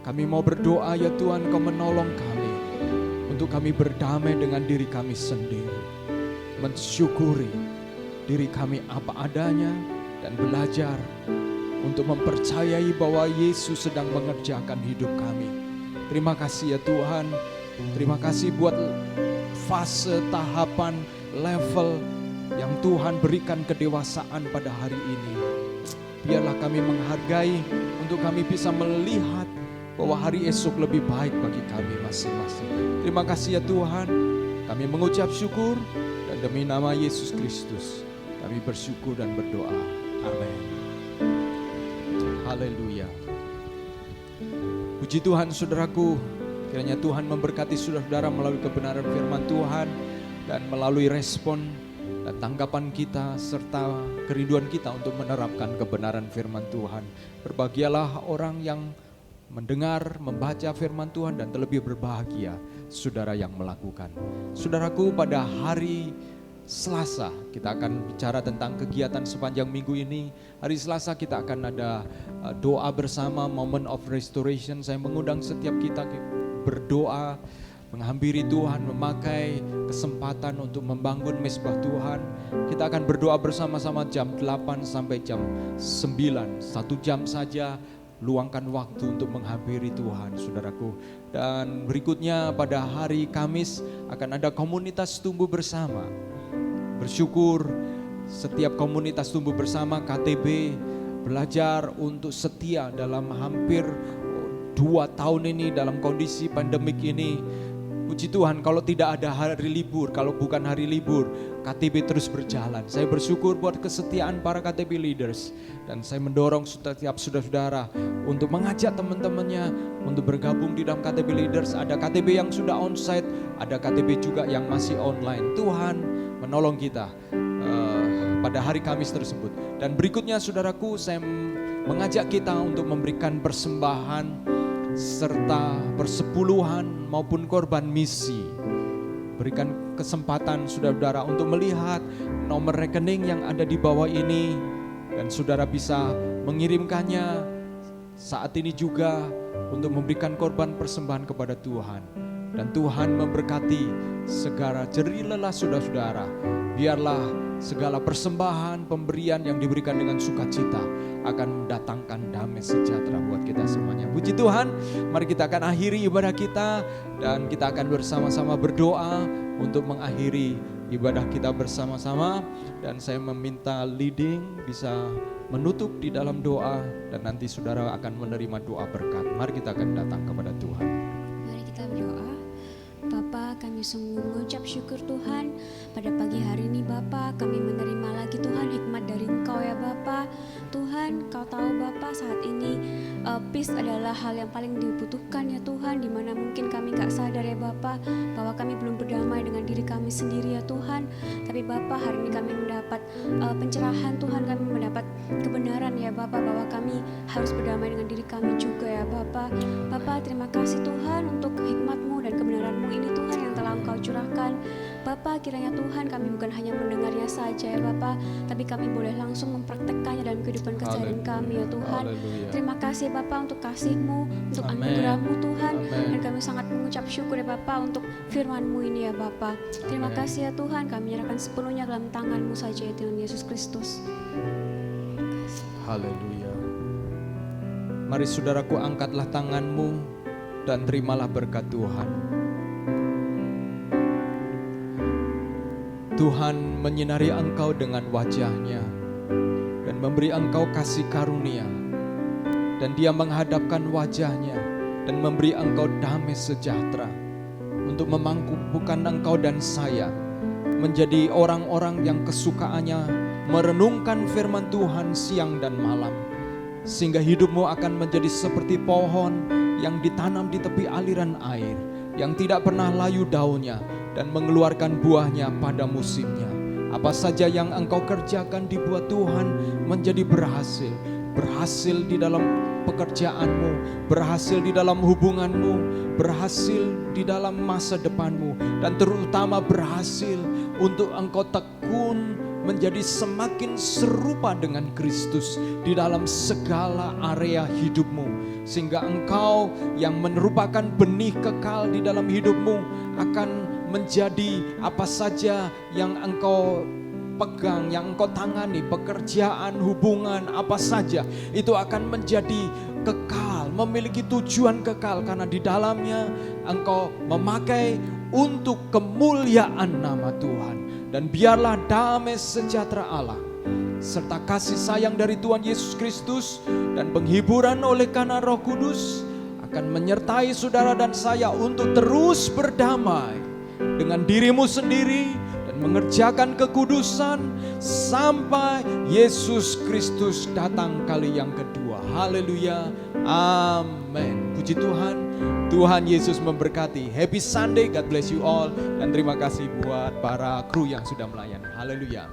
Kami mau berdoa ya Tuhan, Kau menolong kami untuk kami berdamai dengan diri kami sendiri. Mensyukuri diri kami apa adanya dan belajar untuk mempercayai bahwa Yesus sedang mengerjakan hidup kami. Terima kasih ya Tuhan. Terima kasih buat fase, tahapan, level yang Tuhan berikan kedewasaan pada hari ini. Biarlah kami menghargai untuk kami bisa melihat bahwa hari esok lebih baik bagi kami masing-masing. Terima kasih ya Tuhan. Kami mengucap syukur dan demi nama Yesus Kristus kami bersyukur dan berdoa. Amin. Haleluya. Puji Tuhan saudaraku. Kiranya Tuhan memberkati saudara-saudara melalui kebenaran firman Tuhan dan melalui respon dan tanggapan kita serta kerinduan kita untuk menerapkan kebenaran firman Tuhan. Berbahagialah orang yang mendengar, membaca firman Tuhan dan terlebih berbahagia saudara yang melakukan. Saudaraku, pada hari Selasa kita akan bicara tentang kegiatan sepanjang minggu ini. Hari Selasa kita akan ada doa bersama, Moment of Restoration. Saya mengundang setiap kita berdoa, menghampiri Tuhan, memakai kesempatan untuk membangun mezbah Tuhan. Kita akan berdoa bersama-sama jam 8 sampai jam 9. 1 jam saja, luangkan waktu untuk menghampiri Tuhan, saudaraku. Dan berikutnya pada hari Kamis akan ada komunitas tumbuh bersama. Bersyukur setiap komunitas tumbuh bersama KTB belajar untuk setia dalam hampir 2 tahun ini dalam kondisi pandemik ini. Puji Tuhan, kalau tidak ada hari libur, kalau bukan hari libur, KTB terus berjalan. Saya bersyukur buat kesetiaan para KTB leaders. Dan saya mendorong setiap saudara-saudara untuk mengajak teman-temannya untuk bergabung di dalam KTB leaders. Ada KTB yang sudah onsite, ada KTB juga yang masih online. Tuhan menolong kita pada hari Kamis tersebut. Dan berikutnya saudaraku, saya mengajak kita untuk memberikan persembahan serta persepuluhan maupun korban misi. Berikan kesempatan saudara-saudara untuk melihat nomor rekening yang ada di bawah ini, dan saudara bisa mengirimkannya saat ini juga untuk memberikan korban persembahan kepada Tuhan. Dan Tuhan memberkati segala jerih lelah saudara-saudara. Biarlah segala persembahan, pemberian yang diberikan dengan sukacita akan mendatangkan damai sejahtera buat kita semuanya. Puji Tuhan, mari kita akan akhiri ibadah kita dan kita akan bersama-sama berdoa untuk mengakhiri ibadah kita bersama-sama. Dan saya meminta leading bisa menutup di dalam doa dan nanti saudara akan menerima doa berkat. Mari kita akan datang kepada Tuhan. Mari kita berdoa. Bapa, kami sungguh mengucap syukur Tuhan. Pada pagi hari ini Bapa, kami menerima lagi Tuhan hikmat dari Engkau ya Bapa. Tuhan, Kau tahu Bapa saat ini peace adalah hal yang paling dibutuhkan ya Tuhan. Dimana mungkin kami gak sadar ya Bapa bahwa kami belum berdamai dengan diri kami sendiri ya Tuhan. Tapi Bapa, hari ini kami mendapat pencerahan Tuhan, kami mendapat kebenaran ya Bapa bahwa kami harus berdamai dengan diri kami juga ya Bapa. Bapa, terima kasih Tuhan untuk hikmat-Mu dan kebenaran-Mu ini Tuhan yang telah Engkau curahkan. Bapa, kiranya Tuhan kami bukan hanya mendengarnya saja ya Bapa, tapi kami boleh langsung mempraktekkannya dalam kehidupan keseharian kami ya Tuhan. Haleluya. Terima kasih Bapa untuk kasih-Mu, untuk Amen. anugerah-Mu Tuhan. Amen. Dan kami sangat mengucap syukur ya Bapa untuk firman-Mu ini ya Bapa. Terima Amen. kasih ya Tuhan, kami menyerahkan sepenuhnya dalam tangan-Mu saja ya Tuhan Yesus Kristus. Haleluya. Mari saudaraku, angkatlah tanganmu dan terimalah berkat Tuhan. Tuhan menyinari engkau dengan wajah-Nya dan memberi engkau kasih karunia, dan Dia menghadapkan wajah-Nya dan memberi engkau damai sejahtera untuk memampukan engkau dan saya menjadi orang-orang yang kesukaannya merenungkan firman Tuhan siang dan malam, sehingga hidupmu akan menjadi seperti pohon yang ditanam di tepi aliran air, yang tidak pernah layu daunnya dan mengeluarkan buahnya pada musimnya. Apa saja yang engkau kerjakan dibuat Tuhan menjadi berhasil. Berhasil di dalam pekerjaanmu, berhasil di dalam hubunganmu, berhasil di dalam masa depanmu, dan terutama berhasil untuk engkau tekun menjadi semakin serupa dengan Kristus di dalam segala area hidupmu, sehingga engkau yang merupakan benih kekal di dalam hidupmu akan menjadi apa saja yang engkau pegang, yang engkau tangani, pekerjaan, hubungan, apa saja itu akan menjadi kekal, memiliki tujuan kekal, karena di dalamnya engkau memakai untuk kemuliaan nama Tuhan. Dan biarlah damai sejahtera Allah serta kasih sayang dari Tuhan Yesus Kristus dan penghiburan oleh karena Roh Kudus akan menyertai saudara dan saya untuk terus berdamai dengan dirimu sendiri dan mengerjakan kekudusan sampai Yesus Kristus datang kali yang kedua. Haleluya. Amin. Puji Tuhan. Tuhan Yesus memberkati. Happy Sunday. God bless you all. Dan terima kasih buat para kru yang sudah melayani. Haleluya.